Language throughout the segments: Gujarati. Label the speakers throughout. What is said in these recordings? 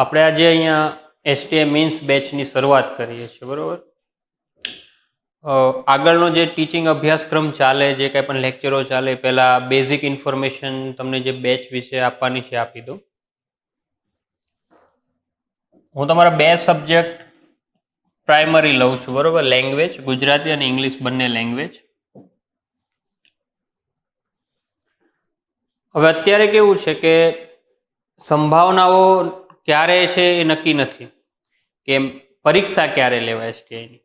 Speaker 1: આપણે આજે અહીંયા એસટીએ મીન્સ બેચની શરૂઆત કરીએ છીએ, બરાબર. આગળનો જે ટીચિંગ અભ્યાસક્રમ ચાલે, જે કંઈ પણ લેક્ચરો ચાલે, પહેલાં બેઝિક ઇન્ફોર્મેશન તમને જે બેચ વિશે આપવાની છે આપી દો. હું તમારા બે સબ્જેક્ટ પ્રાઇમરી લઉં છું, બરાબર. લેંગ્વેજ, ગુજરાતી અને ઇંગ્લિશ બંને લેંગ્વેજ. હવે અત્યારે કેવું છે કે સંભાવનાઓ ક્યારે છે એ નક્કી નથી કે પરીક્ષા ક્યારે લેવાય એસટીઆઈની,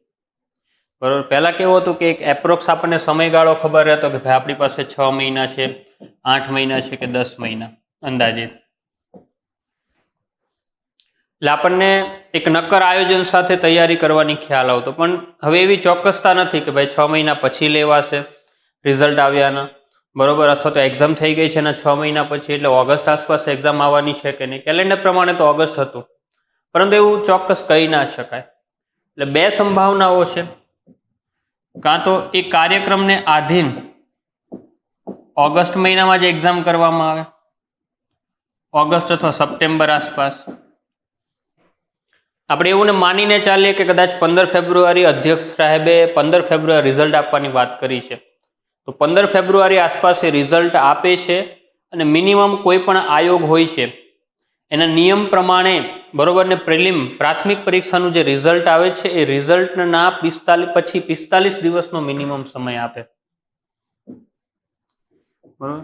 Speaker 1: બરાબર. પહેલાં કેવું હતું કે એક એપ્રોક્સ આપણને સમયગાળો ખબર હતો કે ભાઈ આપણી પાસે 6 મહિના છે, 8 મહિના છે કે 10 મહિના અંદાજે. એટલે આપણને એક નક્કર આયોજન સાથે તૈયારી કરવાની ખ્યાલ આવતો. પણ હવે એવી ચોક્કસતા નથી કે ભાઈ 6 મહિના પછી લેવાશે રિઝલ્ટ આવ્યાના, બરોબર, અથવા તો એક્ઝામ થઈ ગઈ છે એના 6 મહિના પછી, એટલે ઓગસ્ટ આસપાસ એક્ઝામ આવવાની છે કે નહીં. કેલેન્ડર પ્રમાણે તો ઓગસ્ટ હતું, પરંતુ એવું ચોક્કસ કહી ના શકાય. એટલે બે સંભાવનાઓ છે, કાં તો એ કાર્યક્રમને આધીન ઓગસ્ટ મહિનામાં જ એક્ઝામ કરવામાં આવે, ઓગસ્ટ અથવા સપ્ટેમ્બર આસપાસ. આપણે એવું ને માનીને ચાલીએ કે કદાચ 15 ફેબ્રુઆરી અધ્યક્ષ સાહેબે 15 ફેબ્રુઆરી રિઝલ્ટ આપવાની વાત કરી છે, તો 15 ફેબ્રુઆરી આસપાસ એ રિઝલ્ટ આપે છે. અને મિનિમમ કોઈ પણ આયોગ હોય છે એના નિયમ પ્રમાણે, બરોબર, ને પ્રિલિમ પ્રાથમિક પરીક્ષાનું જે રિઝલ્ટ આવે છે એ રિઝલ્ટના 45 દિવસનો મિનિમમ સમય આપે, બરોબર.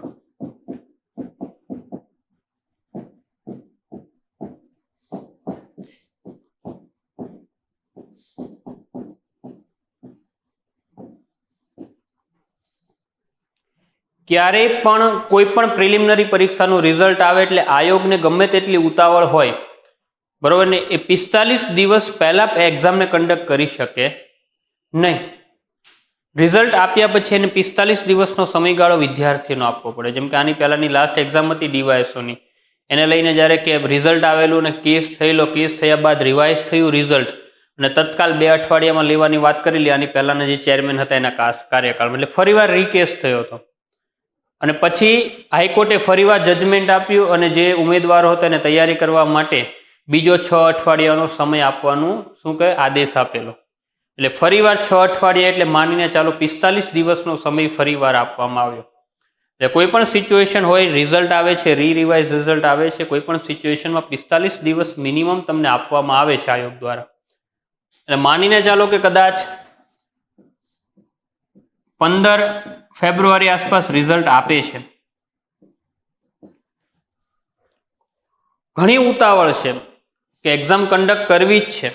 Speaker 1: ક્યારેય પણ કોઈ પણ પ્રિલિમિનરી પરીક્ષાનું રિઝલ્ટ આવે એટલે આયોગને ગમે તેટલી ઉતાવળ હોય, બરોબર ને, એ 45 દિવસ પહેલા એક્ઝામને કન્ડક્ટ કરી શકે નહીં. રિઝલ્ટ આપ્યા પછી એને 45 દિવસનો સમયગાળો વિદ્યાર્થીનો આપવો પડે. જેમ કે આની પહેલાની લાસ્ટ એક્ઝામ હતી ડીવાયએસઓની, એને લઈને જ્યારે કે રિઝલ્ટ આવેલું ને કેસ થયેલો, કેસ થયા બાદ રિવાઇઝ થયું રિઝલ્ટ, અને તત્કાલ 2 અઠવાડિયામાં લેવાની વાત કરેલી. આની પહેલાના જે ચેરમેન હતા એના કાર્યકાળમાં, એટલે ફરીવાર રીકેસ થયો હતો. અને પછી હાઈકોર્ટે ફરીવાર જજમેન્ટ આપ્યું અને જે ઉમેદવારો હતા એને તૈયારી કરવા માટે બીજો 6 અઠવાડિયાનો સમય આપવાનું શું કહે આદેશ આપેલો. એટલે ફરીવાર 6 અઠવાડિયા એટલે માનીને ચાલો 45 દિવસનો સમય ફરીવાર આપવામાં આવ્યો. એટલે કોઈ પણ સિચ્યુએશન હોય, રિઝલ્ટ આવે છે, રિવાઇઝ રિઝલ્ટ આવે છે, કોઈ પણ સિચ્યુએશનમાં 45 દિવસ મિનિમમ તમને આપવામાં આવે છે આયોગ દ્વારા. એટલે માનીને ચાલો કે કદાચ 15 ફેબ્રુઆરી આસપાસ રિઝલ્ટ આપે છે, ઘણી ઉતાવળ છે કે એક્ઝામ કન્ડક્ટ કરવી જ છે,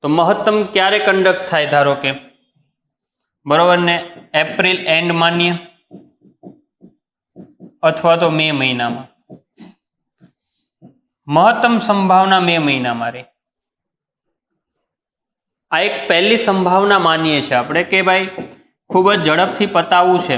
Speaker 1: તો મહત્તમ ક્યારે કન્ડક્ટ થાય, ધારો કે, બરોબર ને, એપ્રિલ એન્ડ માન્ય અથવા તો મે મહિનામાં. મહત્તમ સંભાવના મે મહિનામાં રહે. આ એક પહેલી સંભાવના માનીએ છીએ આપણે કે ભાઈ ખૂબ જ ઝડપથી પતાવવું છે,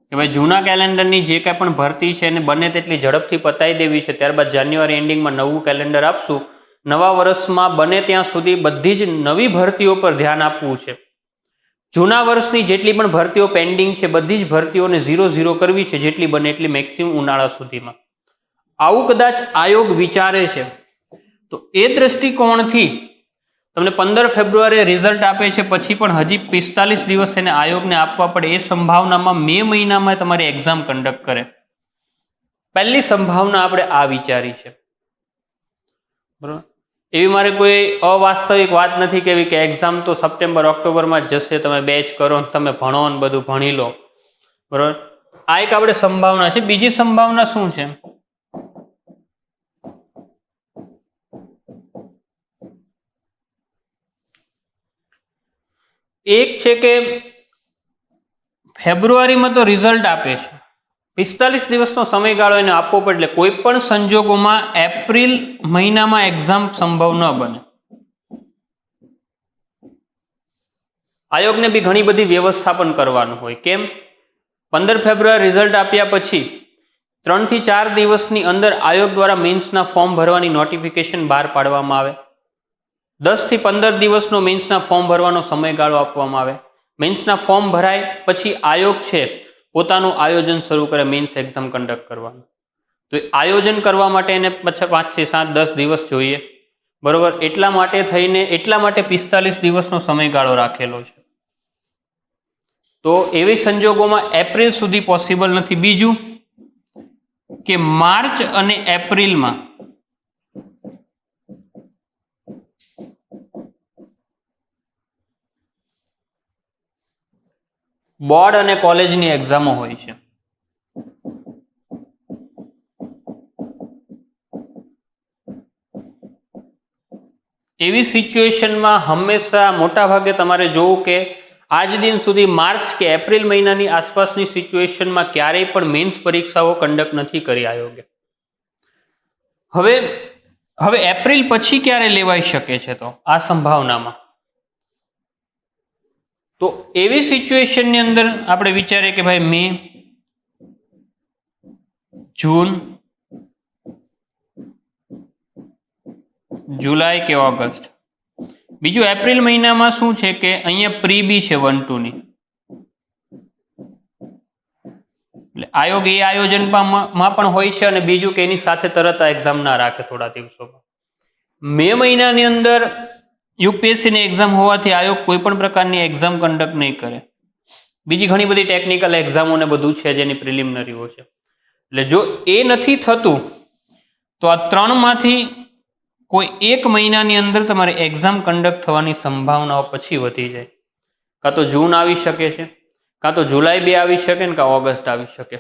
Speaker 1: કે ભાઈ જૂના કેલેન્ડરની જે કાંઈ પણ ભરતી છે એને બને તેટલી ઝડપથી પતાવી દેવી છે. ત્યારબાદ જાન્યુઆરી એન્ડિંગમાં નવું કેલેન્ડર આપશું. નવા વર્ષમાં બને ત્યાં સુધી બધી જ નવી ભરતીઓ પર ધ્યાન આપવું છે. જૂના વર્ષની જેટલી પણ ભરતીઓ પેન્ડિંગ છે બધી જ ભરતીઓને 0-0 કરવી છે, જેટલી બને એટલી મેક્સિમમ ઉનાળા સુધીમાં. આવું કદાચ આયોગ વિચારે છે, તો એ દ્રષ્ટિકોણથી તમને 15 ફેબ્રુઆરીએ રિઝલ્ટ આપે છે, પછી પણ હજી 45 દિવસ એને આયોગને આપવા પડે, એ સંભાવનામાં મે મહિનામાં તમારી એક્ઝામ કન્ડક્ટ કરે. પહેલી સંભાવના આપણે આ વિચારી છે, બરાબર. એવી મારે કોઈ અવાસ્તવિક વાત નથી કેવી કે એક્ઝામ તો સપ્ટેમ્બર ઓક્ટોબરમાં જ જશે, તમે બેચ કરો, તમે ભણો ને બધું ભણી લો, બરાબર. આ એક આપણે સંભાવના છે. બીજી સંભાવના શું છે? એક છે કે ફેબ્રુઆરીમાં તો રિઝલ્ટ આપે છે, 45 દિવસનો સમયગાળો એને આપવો પડે, એટલે કોઈ પણ સંજોગોમાં એપ્રિલ મહિનામાં એક્ઝામ સંભવ ન બને. આયોગને બી ઘણી બધી વ્યવસ્થાપન કરવાનું હોય. કેમ? 15 ફેબ્રુઆરી રિઝલ્ટ આપ્યા પછી 3 થી 4 દિવસની અંદર આયોગ દ્વારા મેન્સના ફોર્મ ભરવાની નોટિફિકેશન બહાર પાડવામાં આવે. 10 થી 15 દિવસનો મેન્સના ફોર્મ ભરવાનો સમયગાળો આપવામાં આવે. મેન્સના ફોર્મ ભરાય પછી આયોગ છે પોતાનું આયોજન શરૂ કરે મેન્સ એક્ઝામ કન્ડક્ટ કરવાનું. તો આયોજન કરવા માટે એને પછી 5 થી 7 10 દિવસ જોઈએ, બરોબર. એટલા માટે 45 દિવસનો સમયગાળો રાખેલો છે. તો એવી સંજોગોમાં એપ્રિલ સુધી પોસિબલ નથી. બીજું કે માર્ચ અને એપ્રિલમાં બોર્ડ અને કોલેજની એક્ઝામો હોય છે. એવી સિચ્યુએશનમાં હંમેશા મોટા ભાગે તમારે જોવું કે આજ દિન સુધી માર્ચ કે એપ્રિલ મહિનાની આસપાસની સિચ્યુએશનમાં ક્યારેય પણ મેન્સ પરીક્ષાઓ કન્ડક્ટ નથી કરી આયોગે. હવે એપ્રિલ પછી ક્યારે લેવાઈ શકે છે? તો આ સંભાવનામાં તો એવી સિચ્યુએશનની અંદર આપણે વિચારીએ કે ભાઈ મે, જૂન, જુલાઈ કે ઓગસ્ટ. બીજું એપ્રિલ મહિનામાં શું છે કે અહીંયા પ્રી બી છે 1-2 ની, એટલે આયોગ એ આયોજનમાં પણ હોય છે. અને બીજું કે એની સાથે તરત આ એક્ઝામ ના રાખે થોડા દિવસોમાં. મે મહિનાની અંદર યુપીએસસીની એક્ઝામ હોવાથી આયોગ કોઈ પણ પ્રકારની એક્ઝામ કન્ડક્ટ નહીં કરે. બીજી ઘણી બધી ટેકનિકલ એક્ઝામો ને બધું છે જેની પ્રિલિમિનરીઓ છે. એટલે જો એ નથી થતું તો આ 3 માંથી કોઈ એક મહિનાની અંદર તમારે એક્ઝામ કન્ડક્ટ થવાની સંભાવનાઓ પછી વધી જાય. કાં તો જૂન આવી શકે છે, કાં તો જુલાઈ 2 આવી શકે ને કાં ઓગસ્ટ આવી શકે.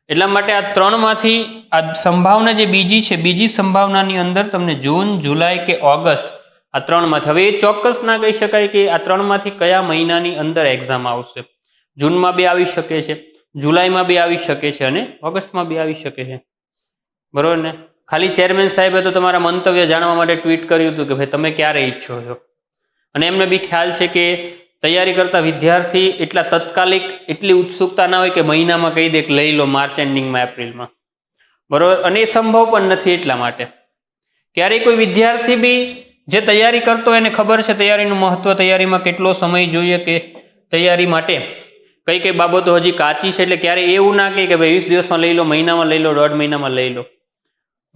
Speaker 1: એટલા માટે આ 3 માંથી આ સંભાવના જે બીજી છે, બીજી સંભાવનાની અંદર તમને જૂન, જુલાઈ કે ઓગસ્ટ આ 3 માંથી, હવે એ ચોક્કસ ના કહી શકાય કે આ 3 માંથી કયા મહિનાની અંદર એક્ઝામ આવશે. જૂનમાં 2 આવી શકે છે, જુલાઈમાં 2 આવી શકે છે અને ઓગસ્ટમાં 2 આવી શકે છે, બરોબર ને. ખાલી ચેરમેન સાહેબે તો તમારા મંતવ્ય જાણવા માટે ટ્વીટ કર્યું હતું કે ભાઈ તમે ક્યારે ઈચ્છો છો, અને એમને બી ખ્યાલ છે કે તૈયારી કરતા વિદ્યાર્થી એટલા તત્કાલિક એટલી ઉત્સુકતા ના હોય કે મહિનામાં કહી દે કે લઈ લો માર્ચ એન્ડિંગમાં, એપ્રિલમાં, બરોબર. અને એ સંભવ પણ નથી. એટલા માટે ક્યારેય કોઈ વિદ્યાર્થી બી જે તૈયારી કરતો એને ખબર છે તૈયારીનું મહત્વ, તૈયારીમાં કેટલો સમય જોઈએ, કે તૈયારી માટે કઈ કઈ બાબતો હજી કાચી છે. એટલે ક્યારેય એવું ના કહે કે ભાઈ 20 દિવસમાં લઈ લો, મહિનામાં લઈ લો, 1.5 મહિનામાં લઈ લો,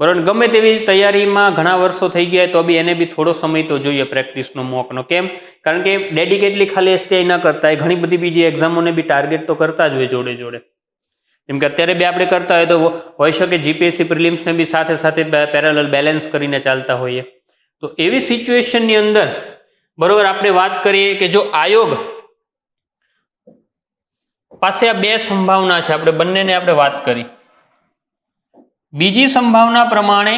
Speaker 1: બરોબર. ગમે તેવી તૈયારીમાં ઘણા વર્ષો થઈ ગયા તો બી એને બી થોડો સમય તો જોઈએ પ્રેક્ટિસનો, મોકનો. કેમ? કારણ કે ડેડિકેટલી ખાલી એસટીઆઈ ન કરતા, ઘણી બધી બીજી એક્ઝામોને બી ટાર્ગેટ તો કરતા જ હોય જોડે જોડે. કેમ કે અત્યારે બી આપણે કરતા હોય તો હોઈ શકે જીપીએસસી પ્રિલિમ્સને બી સાથે સાથે પેરેલલ બેલેન્સ કરીને ચાલતા હોઈએ. તો એવી સિચ્યુએશનની અંદર, બરોબર, આપણે વાત કરીએ કે જો આયોગ પાસે આ 2 સંભાવના છે, આપણે બંનેને આપણે વાત કરી. બીજી સંભાવના પ્રમાણે,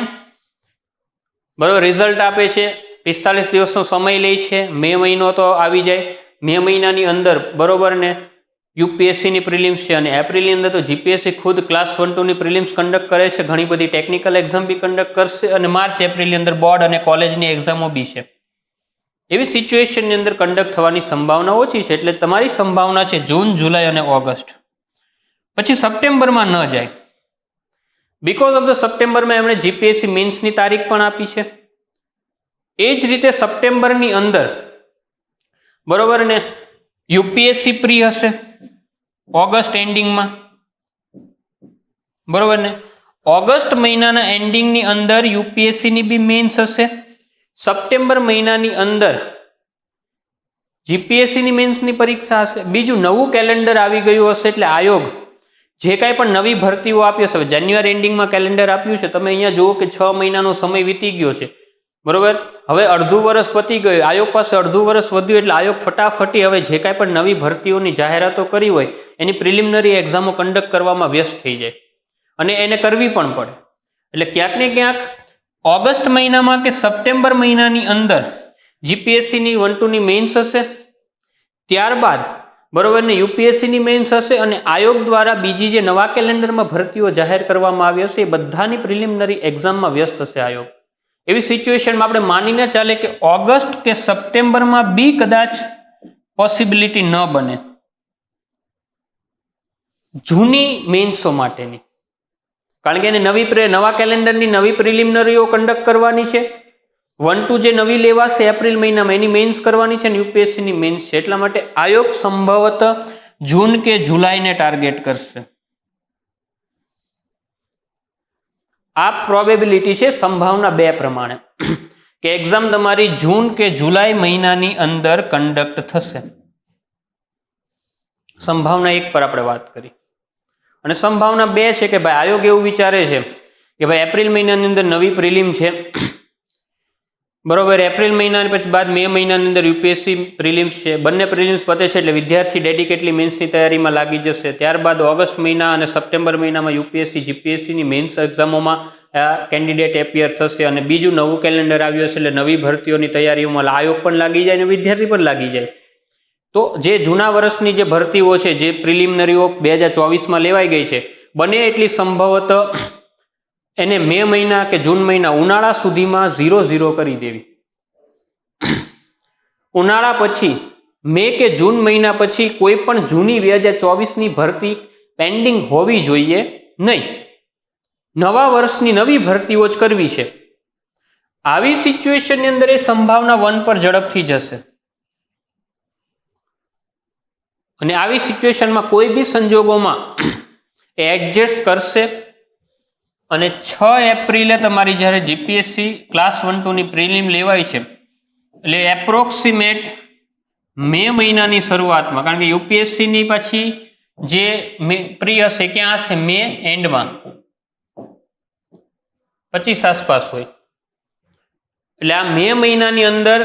Speaker 1: બરોબર, રિઝલ્ટ આપે છે, 45 દિવસનો સમય લે છે, મે મહિનો તો આવી જાય, મે મહિનાની અંદર, બરોબર ને, યુપીએસસીની પ્રિલિમ્સ છે, અને એપ્રિલની અંદર તો જીપીએસસી ખુદ ક્લાસ 1-2 ની પ્રિલિમ્સ કન્ડક્ટ કરે છે, ઘણી બધી ટેકનિકલ એક્ઝામ બી કન્ડક્ટ કરશે, અને માર્ચ એપ્રિલની અંદર બોર્ડ અને કોલેજની એક્ઝામો બી છે. એવી સિચ્યુએશનની અંદર કન્ડક્ટ થવાની સંભાવના ઓછી છે. એટલે તમારી સંભાવના છે જૂન, જુલાઈ અને ઓગસ્ટ. પછી સપ્ટેમ્બરમાં ન જાય, બીકોઝ ઓફ ધ સપ્ટેમ્બરમાં એમણે જીપીએસસી મેન્સની તારીખ પણ આપી છે. એ જ રીતે સપ્ટેમ્બરની અંદર, બરોબર ને, યુપીએસસી પ્રી હશે ઓગસ્ટ એન્ડિંગમાં, બરોબર ને. ઓગસ્ટ મહિનાના એન્ડિંગની અંદર યુપીએસસીની બી મેન્સ હશે. સપ્ટેમ્બર મહિનાની અંદર જીપીએસસીની મેન્સની પરીક્ષા હશે. બીજું નવું કેલેન્ડર આવી ગયું હશે, એટલે આયોગ જે કાંઈ પણ નવી ભરતીઓ આપી હશે, જાન્યુઆરી એન્ડિંગમાં કેલેન્ડર આપ્યું છે, તમે અહીંયા જુઓ કે 6 મહિનાનો સમય વીતી ગયો છે, બરોબર. હવે અડધું વર્ષ પતી ગયું, આયોગ પાસે અડધું વર્ષ વધ્યું, એટલે આયોગ ફટાફટી હવે જે કાંઈ પણ નવી ભરતીઓની જાહેરાતો કરી હોય એની પ્રિલિમિનરી એક્ઝામો કન્ડક્ટ કરવામાં વ્યસ્ત થઈ જાય, અને એને કરવી પણ પડે. એટલે ક્યાંક ને ક્યાંક ઓગસ્ટ મહિનામાં કે સપ્ટેમ્બર મહિનાની અંદર જીપીએસસીની 1-2 ની મેન્સ હશે, ત્યારબાદ, બરોબર ને, યુપીએસસીની મેન્સ હશે, અને આયોગ દ્વારા બીજી જે નવા કેલેન્ડરમાં ભરતીઓ જાહેર કરવામાં આવી હશે એ બધાની પ્રિલિમિનરી એક્ઝામમાં વ્યસ્ત હશે આયોગ. એવી સિચ્યુએશનમાં આપણે માનીને ચાલે કે ઓગસ્ટ કે સપ્ટેમ્બરમાં બી કદાચ પોસિબિલિટી ન બને જૂની મેન્સો માટેની, કારણ કે એને નવા કેલેન્ડરની નવી પ્રિલિમિનરીઓ કન્ડક્ટ કરવાની છે. 1-2 જે નવી લેવાશે એપ્રિલ મહિનામાં એની મેન્સ કરવાની છે, અને યુપીએસસીની મેન્સ છે. એટલા માટે આયોગ સંભવત જૂન કે જુલાઈને ટાર્ગેટ કરશે. આ પ્રોબેબિલિટી છે સંભાવના 2 પ્રમાણે કે એક્ઝામ તમારી જૂન કે જુલાઈ મહિનાની અંદર કન્ડક્ટ થશે. સંભાવના 1 પર આપણે વાત કરી. અને સંભાવના 2 છે કે ભાઈ આયોગ એવું વિચારે છે કે ભાઈ એપ્રિલ મહિનાની અંદર નવી પ્રિલિમ છે, બરોબર, એપ્રિલ મહિના પછી બાદ મે મહિનાની અંદર યુપીએસસી પ્રિલિમ્સ છે, બંને પ્રિલિમ્સ પતે છે એટલે વિદ્યાર્થી ડેડિકેટલી મેન્સની તૈયારીમાં લાગી જશે. ત્યારબાદ ઓગસ્ટ મહિના અને સપ્ટેમ્બર મહિનામાં યુપીએસસી જીપીએસસીની મેન્સ એક્ઝામોમાં કેન્ડિડેટ એપિયર થશે અને બીજું નવું કેલેન્ડર આવ્યું હશે એટલે નવી ભરતીઓની તૈયારીઓમાં આયોગ પણ લાગી જાય અને વિદ્યાર્થી પણ લાગી જાય. તો જે જૂના વર્ષની જે ભરતીઓ છે, જે પ્રિલિમિનરીઓ 2024માં લેવાઈ ગઈ છે, બને એટલી સંભવત એને મે મહિના કે જૂન મહિના ઉનાળા સુધીમાં 0-0 કરી દેવી. ઉનાળા પછી મે કે જૂન મહિના પછી કોઈ પણ જૂની 2024ની ભરતી પેન્ડિંગ હોવી જોઈએ નહીં. નવા વર્ષની નવી ભરતીઓ જ કરવી છે. આવી સિચ્યુએશનની અંદર એ સંભાવના 1 પર ઝડપથી જશે અને આવી સિચ્યુએશનમાં કોઈ બી સંજોગોમાં એડજસ્ટ કરશે અને 6 એપ્રિલે તમારી જ્યારે જીપીએસસી ક્લાસ 1-2ની પ્રિલિમ લેવાય છે એટલે એપ્રોક્સિમેટ મે મહિનાની શરૂઆતમાં, કારણ કે યુપીએસસીની પછી જે પ્રી હશે ક્યાં હશે, મે એન્ડમાં 25 આસપાસ હોય. એટલે આ મે મહિનાની અંદર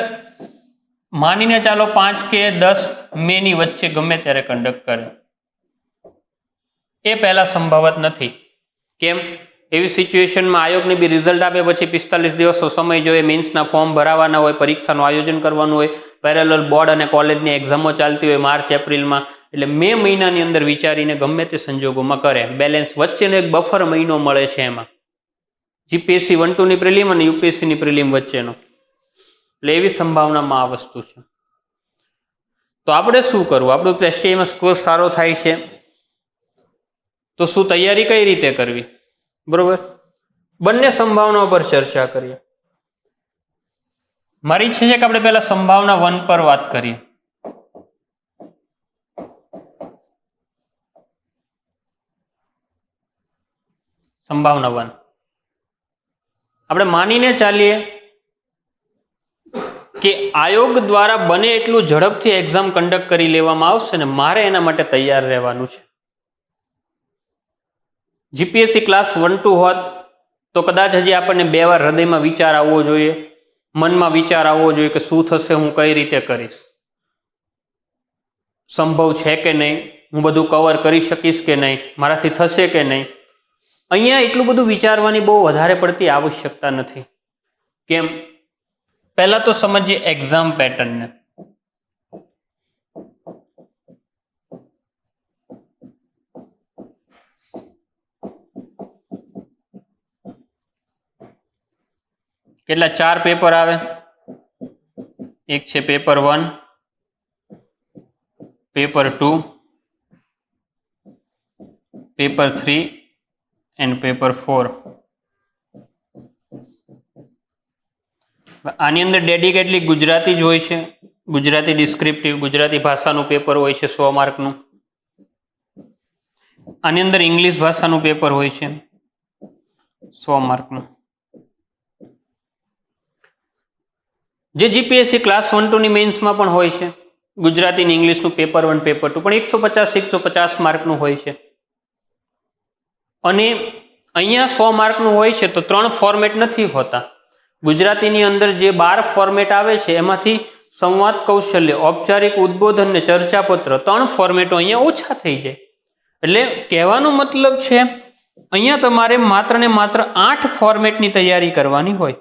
Speaker 1: માનીને ચાલો 5 કે 10 મેની વચ્ચે ગમે ત્યારે કન્ડક્ટ કરે. એ પહેલા સંભવત નથી. કેમ? એવી સિચ્યુએશનમાં આયોગને બી રિઝલ્ટ આપે પછી 45 દિવસનો સમય જોઈએ, મેન્સના ફોર્મ ભરાવાના હોય, પરીક્ષાનું આયોજન કરવાનું હોય, પેરેલલ બોર્ડ અને કોલેજની એક્ઝામો ચાલતી હોય માર્ચ એપ્રિલમાં. એટલે મે મહિનાની અંદર વિચારીને ગમે તે સંજોગોમાં કરે. બેલેન્સ વચ્ચેનો એક બફર મહિનો મળે છે એમાં, જીપીએસસી 1-2ની પ્રિલિમ અને યુપીએસસીની પ્રિલિમ વચ્ચેનો. એટલે એવી સંભાવનામાં આ વસ્તુ છે. તો આપણે શું કરવું? આપણું ટેસ્ટમાં સ્કોર સારો થાય છે તો શું તૈયારી કઈ રીતે કરવી, બરોબર? બંને સંભાવનાઓ પર ચર્ચા કરીએ. મારી ઈચ્છા છે કે આપણે પહેલા સંભાવના 1 પર વાત કરીએ. સંભાવના 1 આપણે માનીને ચાલીએ કે આયોગ દ્વારા બને એટલું ઝડપથી એક્ઝામ કન્ડક્ટ કરી લેવામાં આવશે ને મારે એના માટે તૈયાર રહેવાનું છે. જીપીએસસી ક્લાસ 1-2 હોત તો કદાચ હજી આપણને 2 વાર હૃદયમાં વિચાર આવવો જોઈએ, મનમાં વિચાર આવવો જોઈએ કે શું થશે, હું કઈ રીતે કરીશ, સંભવ છે કે નહીં, હું બધું કવર કરી શકીશ કે નહીં, મારાથી થશે કે નહીં. અહીંયા એટલું બધું વિચારવાની બહુ વધારે પડતી આવશ્યકતા નથી. કેમ? પહેલા તો સમજીએ એક્ઝામ પેટર્નને. કેટલા 4 પેપર આવે? એક છે paper 1, paper 2, paper 3 and paper 4. આની અંદર ડેડિકેટલી ગુજરાતી જ હોય છે, ગુજરાતી ડિસ્ક્રિપ્ટિવ, ગુજરાતી ભાષાનું પેપર હોય છે 100 માર્કનું. આની અંદર ઇંગ્લિશ ભાષાનું પેપર હોય છે 100 માર્કનું. જે જીપીએસસી ક્લાસ 1-2ની મેન્સમાં પણ હોય છે, ગુજરાતી અને ઇંગ્લિશનું પેપર 1, પેપર 2 પણ 150 માર્કનું હોય છે. અને અહીંયા 100 માર્કનું હોય છે તો 3 ફોર્મેટ નથી હોતા. ગુજરાતીની અંદર જે 12 ફોર્મેટ આવે છે એમાંથી સંવાદ કૌશલ્ય, ઔપચારિક ઉદ્બોધન અને ચર્ચાપત્ર 3 ફોર્મેટો અહીંયા ઓછા થઈ જાય. એટલે કહેવાનો મતલબ છે અહીંયા તમારે માત્ર ને માત્ર 8 ફોર્મેટની તૈયારી કરવાની હોય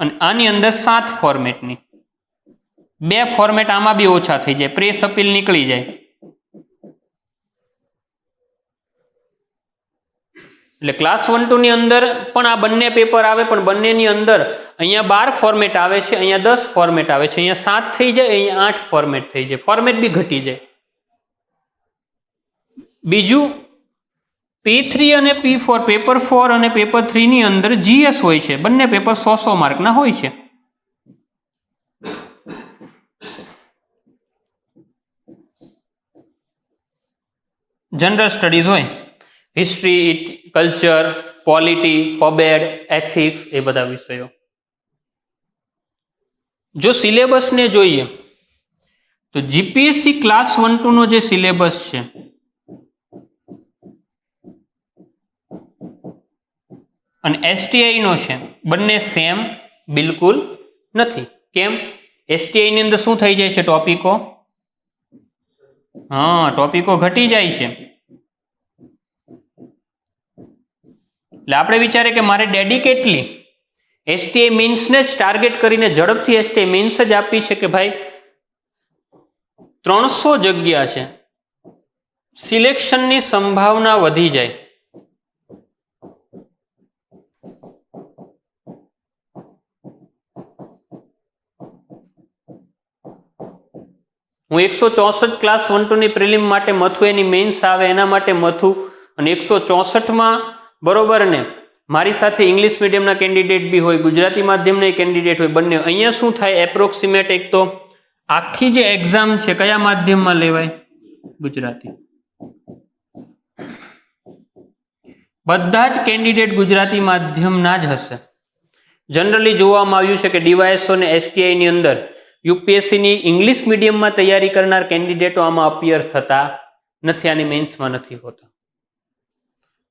Speaker 1: અને આની અંદર 7 ફોર્મેટની. 2 ફોર્મેટ આમાં બી ઓછા થઈ જાય, પ્રેસ અપીલ નીકળી જાય. એટલે ક્લાસ 1-2ની અંદર પણ આ બંને પેપર આવે પણ બંનેની અંદર અહીંયા 12 ફોર્મેટ આવે છે, અહીંયા 10 ફોર્મેટ આવે છે, અહીંયા 7 થઈ જાય, અહીંયા 8 ફોર્મેટ થઈ જાય, ફોર્મેટ બી ઘટી જાય. બીજું P3 અને P4, પેપર 4 અને પેપર 3 ની અંદર જીએસ હોય છે, બંને પેપર 100 માર્કના હોય છે. જનરલ સ્ટડીઝ હોય હિસ્ટ્રી, કલ્ચર, પોલિટી, પબેડ, એથિક્સ, એ બધા વિષયો. જો સિલેબસને જોઈએ તો જીપીએસસી ક્લાસ 1-2 નો જે સિલેબસ છે અને એસટીઆઈ નો છે, બંને સેમ બિલકુલ નથી. કેમ? એસટીઆઈ ની અંદર શું થઈ જાય છે? ટોપિકો ઘટી જાય છે. એટલે આપણે વિચારે કે મારે ડેડિકેટલી એસટીઆઈ મીન્સને જ ટાર્ગેટ કરીને ઝડપથી એસટીઆઈ મીન્સ જ આપી છે કે ભાઈ 300 જગ્યા છે, સિલેક્શનની સંભાવના વધી જાય. હું 164 ક્લાસ 1-2 ની પ્રિલિમ માટે મથું, એની મેઇન્સ આવે એના માટે મથું, અને 164માં બરોબર ને મારી સાથે ઇંગ્લિશ મીડિયમના કેન્ડિડેટ બી હોય, ગુજરાતી માધ્યમના કેન્ડિડેટ હોય, બંને. અહીંયા શું થાય? એપ્રોક્સિમેટ એક તો આખી જે એક્ઝામ છે કયા માધ્યમમાં લેવાય? ગુજરાતી. બધા જ કેન્ડિડેટ ગુજરાતી માધ્યમના જ હશે. જનરલી જોવામાં આવ્યું છે કે ડીવાયએસઓ અને એસટીઆઈ ની અંદર યુપીએસસી ની ઇંગ્લિશ મીડિયમમાં તૈયારી કરનાર કેન્ડિડેટો આમાં અપિયર થતા નથી, આની મેન્સમાં નથી હોતા.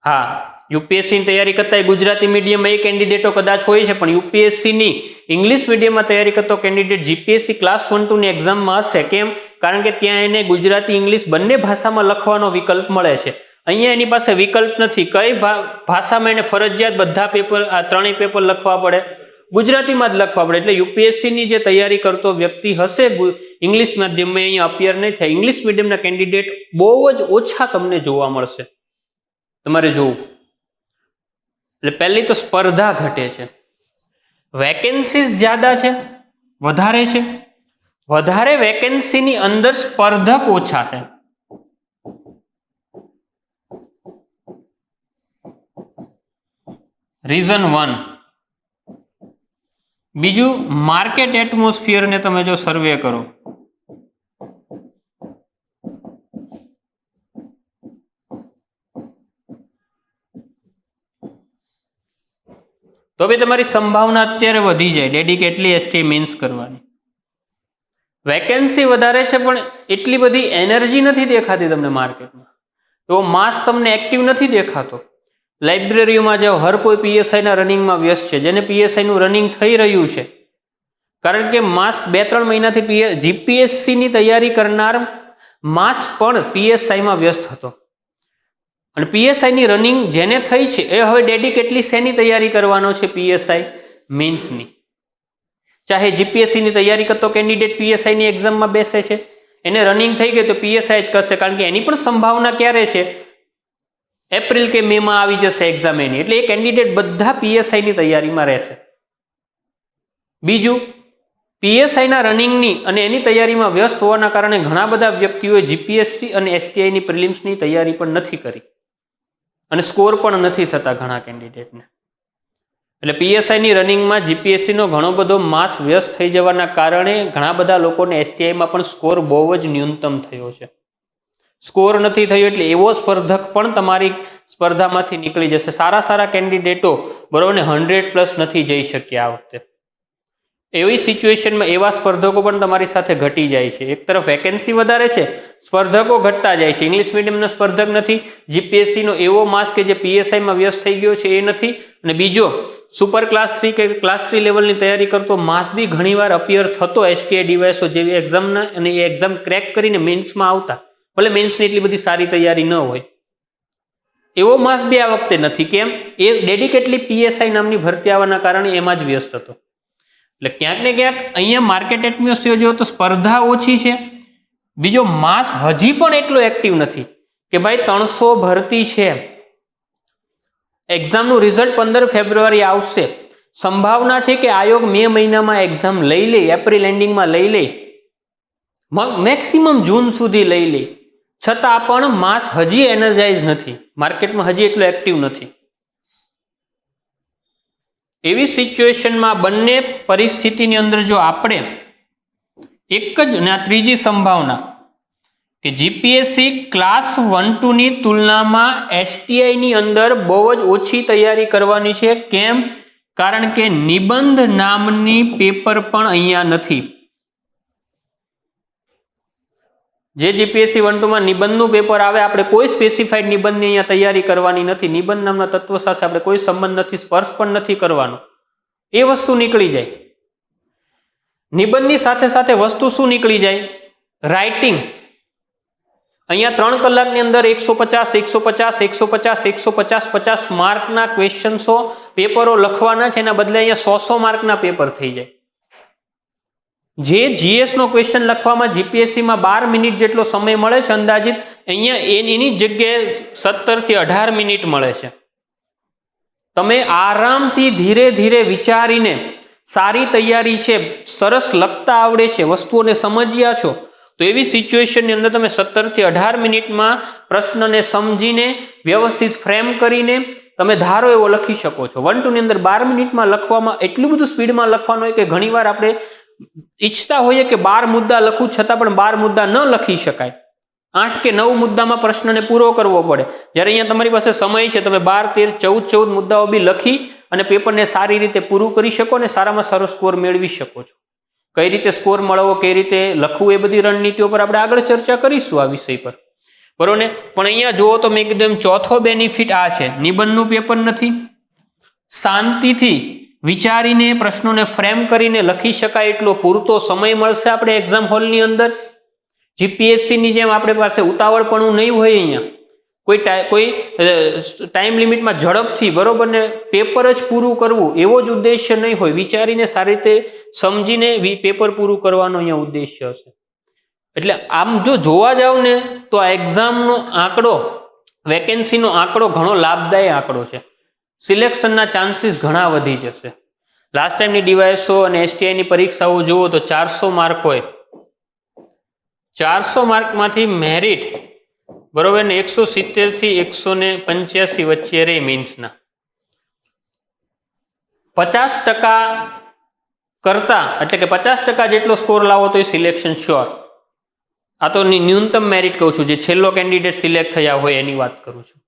Speaker 1: હા, યુપીએસસી ની તૈયારી કરતા ગુજરાતી મીડિયમમાં એ કેન્ડિડેટો કદાચ હોય છે, પણ યુપીએસસી ની ઇંગ્લિશ મીડિયમમાં તૈયારી કરતો કેન્ડિડેટ જીપીએસસી ક્લાસ 1-2 ની એક્ઝામમાં હશે. કેમ? કારણ કે ત્યાં એને ગુજરાતી ઇંગ્લિશ બંને ભાષામાં લખવાનો વિકલ્પ મળે છે. અહીંયા એની પાસે વિકલ્પ નથી. કઈ ભાષામાં એને ફરજિયાત બધા પેપર, આ ત્રણેય પેપર લખવા પડે? ગુજરાતીમાં જ લખવા પડે. એટલે યુપીએસસી ની જે તૈયારી કરતો વ્યક્તિ હશે ઇંગ્લિશ માધ્યમમાં, અહીંયા અપિયર નહીં થાય. ઇંગ્લિશ મીડિયમના કેન્ડિડેટ બહુ જ ઓછા તમને જોવા મળશે. તમારે જોવું એટલે પહેલી તો સ્પર્ધા ઘટે છે, વેકેન્સીઝ જ્યાદા છે, વધારે છે. વધારે વેકેન્સીની અંદર સ્પર્ધક ઓછા છે. રીઝન 1. બીજું, માર્કેટ એટમોસ્ફિયરને તમે જો સર્વે કરો તો બી તમારી સંભાવના અત્યારે વધી જાય ડેડિકેટલી એસટી મીન્સ કરવાની. વેકેન્સી વધારે છે પણ એટલી બધી એનર્જી નથી દેખાતી તમને માર્કેટમાં, એવો માસ તમને એક્ટિવ નથી દેખાતો. લાઇબ્રેરીઓમાં જાઓ, હર કોઈ પીએસઆઈના રનિંગમાં વ્યસ્ત છે, જેને પીએસઆઈનું રનિંગ થઈ રહ્યું છે. કારણ કે માસ 2-3 મહિનાથી જીપીએસસીની તૈયારી કરનાર માસ પણ પીએસઆઈમાં વ્યસ્ત હતો. અને પીએસઆઈની રનિંગ જેને થઈ છે એ હવે ડેડિકેટલી શેની તૈયારી કરવાનો છે? પીએસઆઈ મીન્સની. ચાહે જીપીએસસીની તૈયારી કરતો કેન્ડિડેટ પીએસઆઈની એક્ઝામમાં બેસે છે, એને રનિંગ થઈ ગઈ તો પીએસઆઈ જ કરશે, કારણ કે એની પણ સંભાવના ક્યારે છે? એપ્રિલ કે મે માં આવી જશે એક્ઝામ એની. એટલે એ કેન્ડિડેટ બધા પીએસઆઈની તૈયારીમાં રહેશે. બીજું, પીએસઆઈના રનિંગની અને એની તૈયારીમાં વ્યસ્ત હોવાના કારણે ઘણા બધા વ્યક્તિઓએ જીપીએસસી અને એસટીઆઈની પ્રિલિમ્સની તૈયારી પણ નથી કરી અને સ્કોર પણ નથી થતા ઘણા કેન્ડિડેટને. એટલે પીએસઆઈની રનિંગમાં જીપીએસસીનો ઘણો બધો માસ વ્યસ્ત થઈ જવાના કારણે ઘણા બધા લોકોને એસટીઆઈમાં પણ સ્કોર બહુ જ ન્યૂનતમ થયો છે. સ્કોર નથી થયો એટલે એવો સ્પર્ધક પણ તમારી સ્પર્ધામાંથી નીકળી જશે. સારા કેન્ડિડેટો બરોબર ને 100+ નથી જઈ શક્યા આ વખતે. એવી સિચ્યુએશનમાં એવા સ્પર્ધકો પણ તમારી સાથે ઘટી જાય છે. એક તરફ વેકેન્સી વધારે છે, સ્પર્ધકો ઘટતા જાય છે. ઇંગ્લિશ મીડિયમનો સ્પર્ધક નથી, જીપીએસસીનો એવો માસ કે જે પીએસઆઈમાં વ્યસ્ત થઈ ગયો છે એ નથી, અને બીજો સુપર ક્લાસ 3 કે ક્લાસ 3 લેવલની તૈયારી કરતો માસ બી ઘણીવાર અપિયર થતો એસટીઆઈ ડીવાયએસઓ જેવી એક્ઝામના, અને એ એક્ઝામ ક્રેક કરીને મેન્સમાં આવતા, ભલે મેન્સની એટલી બધી સારી તૈયારી ન હોય, એવો માસ બી આ વખતે નથી. કેમ? એ ડેડિકેટલી પીએસઆઈ નામની ભરતી આવવાના કારણે એમાં જ વ્યસ્ત હતો. એટલે ક્યાંક ને ક્યાંક અહીંયા માર્કેટ એટમોસ્ફિયર જો તો સ્પર્ધા ઓછી છે. બીજો, માસ હજી પણ એટલો એક્ટિવ નથી કે ભાઈ 300 ભરતી છે, એક્ઝામનું રિઝલ્ટ 15 ફેબ્રુઆરી આવશે, સંભાવના છે કે આયોગ મે મહિનામાં એક્ઝામ લઈ લે, એપ્રિલ એન્ડિંગમાં લઈ લે, મેક્સિમમ જૂન સુધી લઈ લે, છતાં પણ માસ હજી એનર્જાઇઝ નથી, માર્કેટમાં હજી એટલો એક્ટિવ નથી. એવી સિચ્યુએશનમાં બંને પરિસ્થિતિની અંદર જો આપણે એક જ, અને આ ત્રીજી સંભાવના કે જીપીએસસી ક્લાસ 1-2 ની તુલનામાં એસટીઆઈ ની અંદર બહુ જ ઓછી તૈયારી કરવાની છે. કેમ? કારણ કે નિબંધ નામની પેપર પણ અહીંયા નથી. જે જીપીએસસી 1-2 માં નિબંધનું પેપર આવે, આપણે કોઈ સ્પેસિફાઈડ નિબંધની અહીંયા તૈયારી કરવાની નથી. નિબંધ નામના તત્વો સાથે આપણે કોઈ સંબંધ નથી, સ્પર્શ પણ નથી કરવાનો. એ વસ્તુ નીકળી જાય. નિબંધની સાથે સાથે વસ્તુ શું નીકળી જાય? રાઇટિંગ. અહીંયા 3 કલાકની અંદર 150, 150, 150, 150, 50 માર્કના ક્વેશ્ચન્સો પેપરો લખવાના છે. એના બદલે અહીંયા 100 માર્કના પેપર થઈ જાય. જે જીએસ નો ક્વેશ્ચન લખવામાં જીપીએસસીમાં 12 મિનિટ જેટલો સમય મળે છે અંદાજિત, અહીંયા એની જગ્યાએ 17 થી 18 મિનિટ મળે છે. તમે આરામથી ધીરે ધીરે વિચારીને, સારી તૈયારી છે, સરસ લખતા આવડે છે, વસ્તુઓને સમજ્યા છો, તો એવી સિચ્યુએશનની અંદર તમે 17 થી 18 મિનિટમાં પ્રશ્નને સમજીને વ્યવસ્થિત ફ્રેમ કરીને તમે ધારો એવો લખી શકો છો. 1-2 ની અંદર 12 મિનિટમાં લખવામાં એટલું બધું સ્પીડમાં લખવાનું હોય કે ઘણીવાર આપણે ઈચ્છતા હોઈએ કે 12 મુદ્દા લખું, છતાં પણ 12 મુદ્દા ન લખી શકાય. 8 કે 9 મુદ્દામાં પ્રશ્નને પૂરો કરવો પડે. જ્યારે અહીંયા તમારી પાસે સમય છે, તમે 12, 13, 14 મુદ્દાઓ બી લખી અને પેપરને સારી રીતે પૂરું કરી શકો અને સારામાં સારો સ્કોર મેળવી શકો છો. કઈ રીતે સ્કોર મળવો, કઈ રીતે લખવું, એ બધી રણનીતિઓ પર આપણે આગળ ચર્ચા કરીશું આ વિષય પર, બરોબર ને? પણ અહીંયા જુઓ તો મેં કીધું ચોથો બેનિફિટ આ છે, નિબંધનું પેપર નથી. શાંતિથી વિચારીને પ્રશ્નોને ફ્રેમ કરીને લખી શકાય એટલો પૂરતો સમય મળશે આપણે એક્ઝામ હોલની અંદર. જીપીએસસી ની જેમ આપણે પાસે ઉતાવળપણું નહીં હોય. અહીંયા કોઈ ટાઈમ લિમિટમાં ઝડપથી, બરોબર ને, પેપર જ પૂરું કરવું એવો જ ઉદ્દેશ્ય નહીં હોય. વિચારીને સારી રીતે સમજીને પેપર પૂરું કરવાનો અહીંયા ઉદ્દેશ્ય હશે. એટલે આમ જો જોવા જાવ ને તો આ એક્ઝામનો આંકડો, વેકેન્સીનો આંકડો ઘણો લાભદાયી આંકડો છે. સિલેક્શનના ચાન્સીસ ઘણા વધી જશે. લાસ્ટ ટાઈમની ડીવાયએસઓ અને એસટીઆઈની પરીક્ષાઓ જુઓ તો 400 માર્ક હોય. 400 માર્કમાંથી મેરિટ, બરોબર ને, 170 થી 185 વચ્ચે રહે મીન્સના. 50% કરતા, એટલે કે 50% જેટલો સ્કોર લાવો તો એ સિલેક્શન શ્યોર. આ તો ન્યૂનતમ મેરિટ કહું છું, જે છેલ્લો કેન્ડિડેટ સિલેક્ટ થયા હોય એની વાત કરું છું.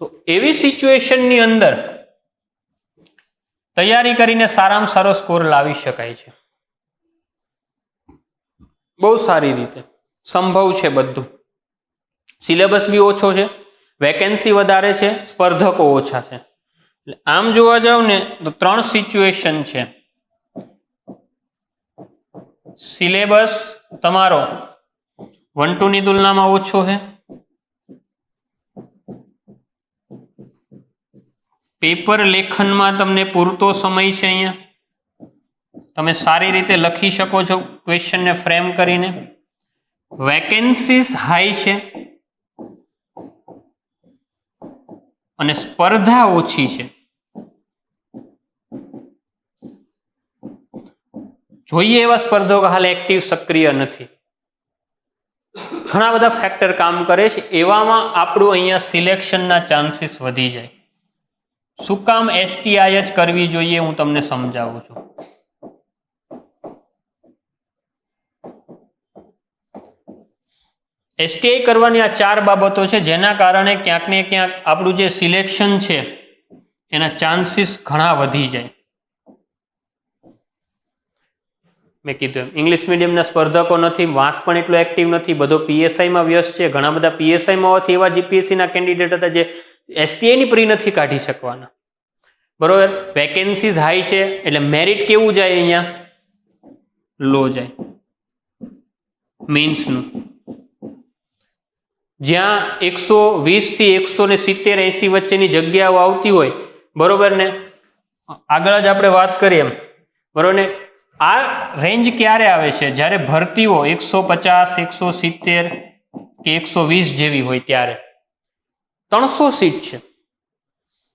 Speaker 1: તો એવી સિચ્યુએશનની અંદર તૈયારી કરીને સારામાં સારો સ્કોર લાવી શકાય છે. બહુ સારી રીતે સંભવ છે બધું. સિલેબસ બી ઓછો છે, વેકેન્સી વધારે છે, સ્પર્ધકો ઓછા છે. એટલે આમ જોવા જાવ ને તો 3 સિચ્યુએશન છે. સિલેબસ તમારો 1-2 ની તુલનામાં ઓછો છે. પેપર લેખનમાં તમને પૂરતો સમય છે. અહીંયા તમે સારી રીતે લખી શકો છો ક્વેશ્ચનને ફ્રેમ કરીને. વેકેન્સીસ હાઈ છે અને સ્પર્ધા ઓછી છે. જોઈએ એવા સ્પર્ધકો હાલ એક્ટિવ, સક્રિય નથી. ઘણા બધા ફેક્ટર કામ કરે છે. એવામાં આપણું અહીંયા સિલેક્શનના ચાન્સીસ વધી જાય. શું કામ એસટીઆઈ જ કરવી જોઈએ હું તમને સમજાવું છું. એસટીઆઈ કરવાની આ 4 બાબતો છે જેના કારણે ક્યાંક ને ક્યાંક આપણું જે સિલેક્શન છે એના ચાન્સીસ ઘણા વધી જાય. મેં કીધું ઇંગ્લિશ મીડિયમના સ્પર્ધકો નથી, વાંસ પણ એટલો એક્ટિવ નથી, બધો પીએસઆઈમાં વ્યસ્ત છે. ઘણા બધા પીએસઆઈમાં હોવાથી એવા જીપીએસસીના કેન્ડિડેટ હતા જે એસટીઆઈની પ્રી નથી કાઢી શકવાના. બરોબર, વેકેન્સીઝ હાઈ છે એટલે મેરિટ કેવું જાય? અહીંયા લો જાય. મીન્સનું જ્યાં 120 થી 170, 80 વચ્ચેની જગ્યાઓ આવતી હોય, બરોબર ને, આગળ જ આપણે વાત કરીએ એમ, બરોબર ને, આ રેન્જ ક્યારે આવે છે? જ્યારે ભરતીઓ 150, 170 કે 120 જેવી હોય ત્યારે. 300 સીટ છે.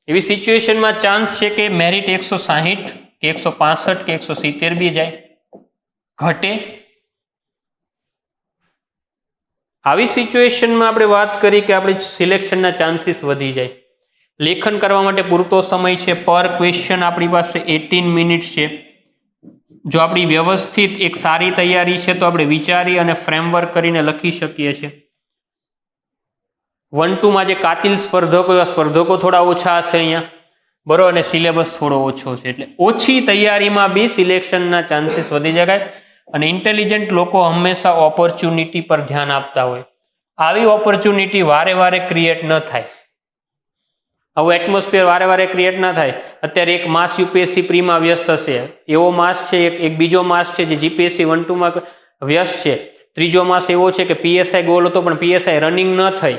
Speaker 1: એવી સિચ્યુએશનમાં ચાન્સ છે કે મેરિટ 160 કે 165 કે 170 બી જાય, ઘટે. આવી સિચ્યુએશનમાં આપણે વાત કરી કે આપણે સિલેક્શનના ચાન્સીસ વધી જાય. લેખન કરવા માટે પૂરતો સમય છે. પર ક્વેશ્ચન આપણી પાસે 18 મિનિટ છે. જો આપણી વ્યવસ્થિત એક સારી તૈયારી છે તો આપણે વિચારી અને ફ્રેમવર્ક કરીને લખી શકીએ છીએ. 1-2 જે કાતિલ સ્પર્ધકો, એવા સ્પર્ધકો થોડા ઓછા હશે અહીંયા, બરોબર, અને સિલેબસ થોડો ઓછો છે એટલે ઓછી તૈયારીમાં બી સિલેક્શનના ચાન્સીસ વધી જાય. અને ઇન્ટેલિજન્ટ લોકો હંમેશા ઓપોર્ચ્યુનિટી પર ધ્યાન આપતા હોય. આવી ઓપોર્ચ્યુનિટી વારે વારે ક્રિએટ ન થાય, આવું એટમોસ્ફિયર વારે વારે ક્રિએટ ના થાય. અત્યારે એક માસ યુપીએસસી પ્રીમાં વ્યસ્ત હશે, એવો માસ છે, એક બીજો માસ છે જે જીપીએસસી 1-2 વ્યસ્ત છે, ત્રીજો માસ એવો છે કે પીએસઆઈ ગોલ હતો પણ પીએસઆઈ રનિંગ ન થઈ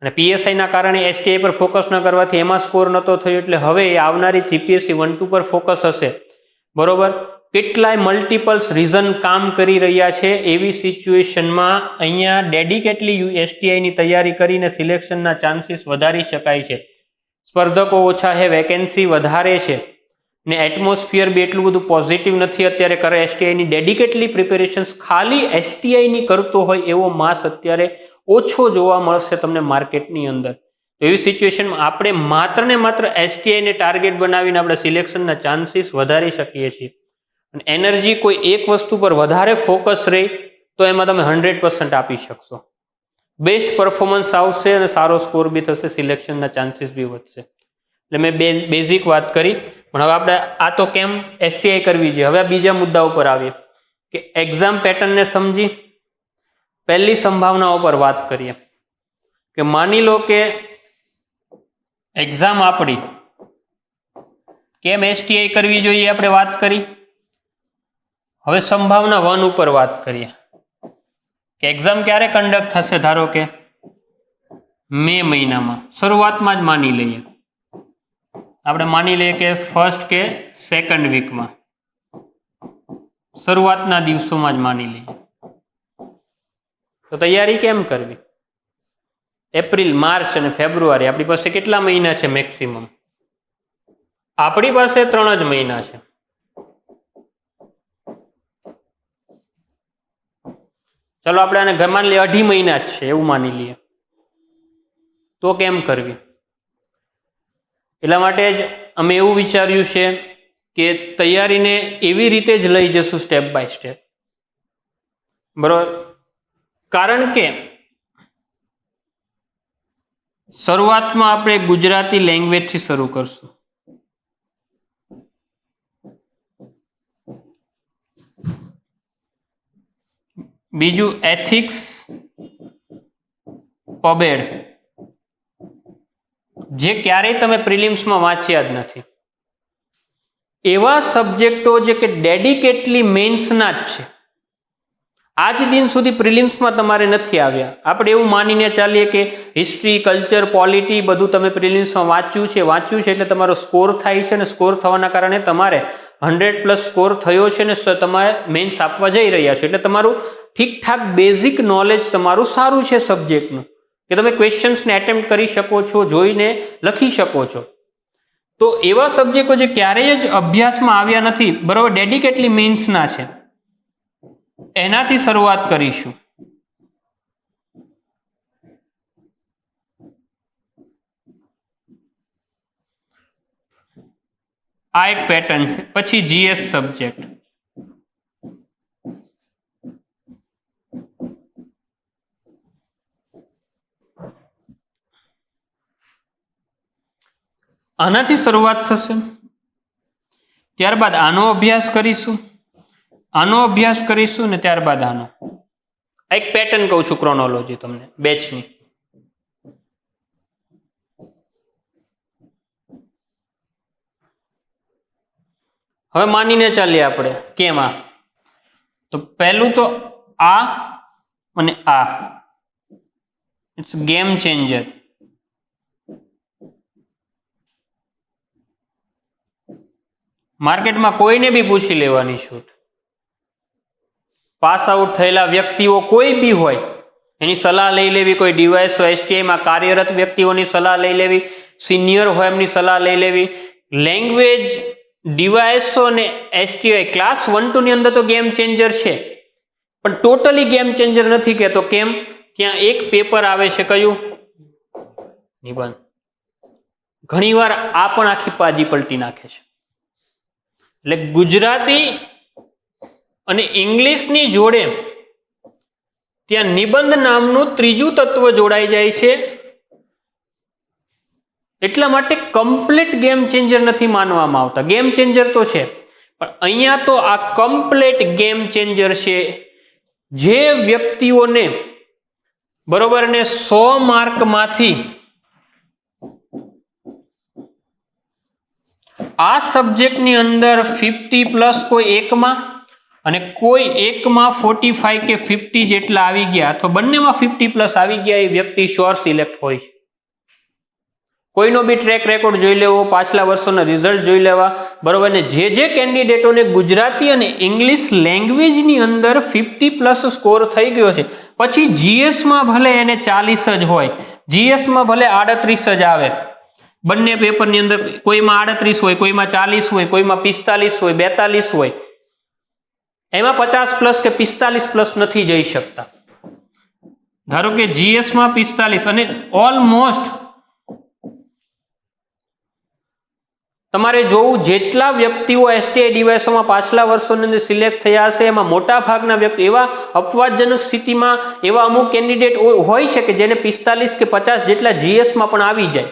Speaker 1: અને પીએસઆઈના કારણે એસટીઆઈ પર ફોકસ ન કરવાથી એમાં સ્કોર નહોતો થયો. એટલે હવે આવનારી જીપીએસસી 1-2 પર ફોકસ હશે, બરોબર. કેટલાય મલ્ટિપલ્સ રીઝન કામ કરી રહ્યા છે. એવી સિચ્યુએશનમાં અહીંયા ડેડિકેટલી એસટીઆઈની તૈયારી કરીને સિલેક્શનના ચાન્સીસ વધારી શકાય છે. સ્પર્ધકો ઓછા છે, વેકેન્સી વધારે છે ને એટમોસ્ફિયર બી એટલું બધું પોઝિટિવ નથી અત્યારે કરે એસટીઆઈની. ડેડિકેટલી પ્રિપેરેશન્સ ખાલી એસટીઆઈની કરતો હોય એવો માસ અત્યારે ઓછો જોવા મળશે તમને માર્કેટની અંદર. એવી સિચ્યુએશનમાં આપણે માત્ર ને માત્ર એસટીઆઈને ટાર્ગેટ બનાવીને આપણે સિલેક્શનના ચાન્સીસ વધારી શકીએ છીએ. અને એનર્જી કોઈ એક વસ્તુ પર વધારે ફોકસ રહે તો એમાં તમે 100% આપી શકશો, બેસ્ટ પરફોર્મન્સ આવશે અને સારો સ્કોર બી થશે, સિલેક્શનના ચાન્સીસ બી વધશે. એટલે મેં બેઝિક વાત કરી, પણ હવે આપણે આ તો કેમ એસટીઆઈ કરવી છે. હવે બીજા મુદ્દા ઉપર આવીએ કે એક્ઝામ પેટર્નને સમજી પહેલી સંભાવનાઓ પર વાત કરીએ કે માની લો કે એક્ઝામ આપણી કેમ એસટીઆઈ કરવી જોઈએ આપણે વાત કરી. હવે સંભાવના 1 ઉપર વાત કરીએ કે એક્ઝામ ક્યારે કન્ડક્ટ થશે. ધારો કે મે મહિનામાં શરૂઆતમાં જ માની લઈએ, આપણે માની લઈએ કે 1st કે 2nd વીકમાં, શરૂઆતના દિવસોમાં જ માની લઈએ. તો તૈયારી કેમ કરવી? એપ્રિલ, માર્ચ અને ફેબ્રુઆરી આપણી પાસે કેટલા મહિના છે મેક્સિમમ? આપણી પાસે 3 જ મહિના છે. ચલો આપણે આને માની લઈએ 2.5 મહિના જ છે એવું માની લઈએ. તો કેમ કરવી? એટલા માટે જ અમે એવું વિચાર્યું છે કે તૈયારીને એવી રીતે જ લઈ જશું સ્ટેપ બાય સ્ટેપ, બરોબર. કારણ કે શરૂઆતમાં આપણે ગુજરાતી લેંગ્વેજથી શરૂ કરશું. બીજું એથિક્સ, પબેડ, જે ક્યારેય તમે પ્રિલિમ્સમાં વાંચ્યા જ નથી. એવા સબ્જેક્ટો જે કે ડેડિકેટલી મેન્સના જ છે, આજ દિન સુધી પ્રિલિમ્સમાં તમારે નથી આવ્યા. આપણે એવું માનીને ચાલીએ કે હિસ્ટ્રી, કલ્ચર, પોલિટી બધું તમે પ્રિલિમ્સમાં વાંચ્યું છે એટલે તમારો સ્કોર થાય છે, અને સ્કોર થવાના કારણે તમારે 100+ સ્કોર થયો છે ને તમારે મેન્સ આપવા જઈ રહ્યા છો. એટલે તમારું ઠીકઠાક બેઝિક નોલેજ તમારું સારું છે સબ્જેક્ટનું, કે તમે ક્વેશ્ચન્સને એટેમ્પ્ટ કરી શકો છો, જોઈને લખી શકો છો. તો એવા સબ્જેક્ટો જે ક્યારેય જ અભ્યાસમાં આવ્યા નથી, બરોબર, ડેડિકેટલી મેન્સના છે, એનાથી શરૂઆત કરીશું. આ એક પેટર્ન છે. પછી જીએસ સબ્જેક્ટ, આનાથી શરૂઆત થશે. ત્યારબાદ આનો અભ્યાસ કરીશું, આનો અભ્યાસ કરીશું ને ત્યારબાદ આનો. એક પેટર્ન કહું છું ક્રોનોલોજી તમને બેચની. હવે માનીને ચાલીએ આપણે કેમાં, તો પહેલું તો આ અને આ ઇટ્સ ગેમ ચેન્જર. માર્કેટમાં કોઈને બી પૂછી લેવાની છૂટ. પાસ આઉટ થયેલા વ્યક્તિઓ કોઈ બી હોય એની સલાહ લઈ લેવી, કોઈ ડીવાયસ હોય, એસટીઆઈમાં કાર્યરત વ્યક્તિઓની સલાહ લઈ લેવી, સિનિયર હોય એમની સલાહ લઈ લેવી. લેંગ્વેજ, ડીવાયસો ને એસટીઆઈ ક્લાસ 1-2 ની અંદર તો ગેમ ચેન્જર છે, પણ ટોટલી ગેમ ચેન્જર નથી કહેતો. કેમ? ત્યાં એક પેપર આવે છે, કયું? નિબંધ. ઘણીવાર આ પણ આખી પાજી પલટી નાખે છે. એટલે ગુજરાતી અને ઇંગ્લિશની જોડે ત્યાં નિબંધ નામનું ત્રીજું તત્વ જોડાઈ જાય છે, એટલા માટે કમ્પ્લીટ ગેમ ચેન્જર નથી માનવામાં આવતા. ગેમ ચેન્જર તો છે, પણ અહીંયા તો આ કમ્પ્લીટ ગેમ ચેન્જર છે. જે વ્યક્તિઓને બરોબર ને 100 માર્કમાંથી આ સબ્જેક્ટની અંદર 50+ કોઈ એકમાં અને કોઈ એકમાં 45 કે 50 જેટલા આવી ગયા અથવા બંનેમાં 50+ આવી ગયા, એ વ્યક્તિ શ્યોર સિલેક્ટ હોય છે. કોઈનો બી ટ્રેક રેકોર્ડ જોઈ લેવો, પાછલા વર્ષોના રિઝલ્ટ જોઈ લેવા, બરોબર ને. જે કેન્ડિડેટોને ગુજરાતી અને ઇંગ્લિશ લેંગ્વેજની અંદર 50+ સ્કોર થઈ ગયો છે, પછી જીએસમાં ભલે એને 40 જ હોય, જીએસમાં ભલે 38 જ આવે, બંને પેપરની અંદર કોઈમાં 38 હોય, કોઈમાં 40 હોય, કોઈમાં 45 હોય, 42 હોય, એમાં 50+ કે 45+ નથી જઈ શકતા. ધારો કે જીએસમાં 45 અને ઓલમોસ્ટ તમારે જોવું જેટલા વ્યક્તિઓ એસટીઆઈ ડિવાઇસોમાં પાછલા વર્ષોની અંદર સિલેક્ટ થયા હશે, એમાં મોટા ભાગના વ્યક્તિ એવા અપવાદજનક સ્થિતિમાં એવા અમુક કેન્ડિડેટ હોય છે કે જેને 45 કે 50 જેટલા જીએસમાં પણ આવી જાય,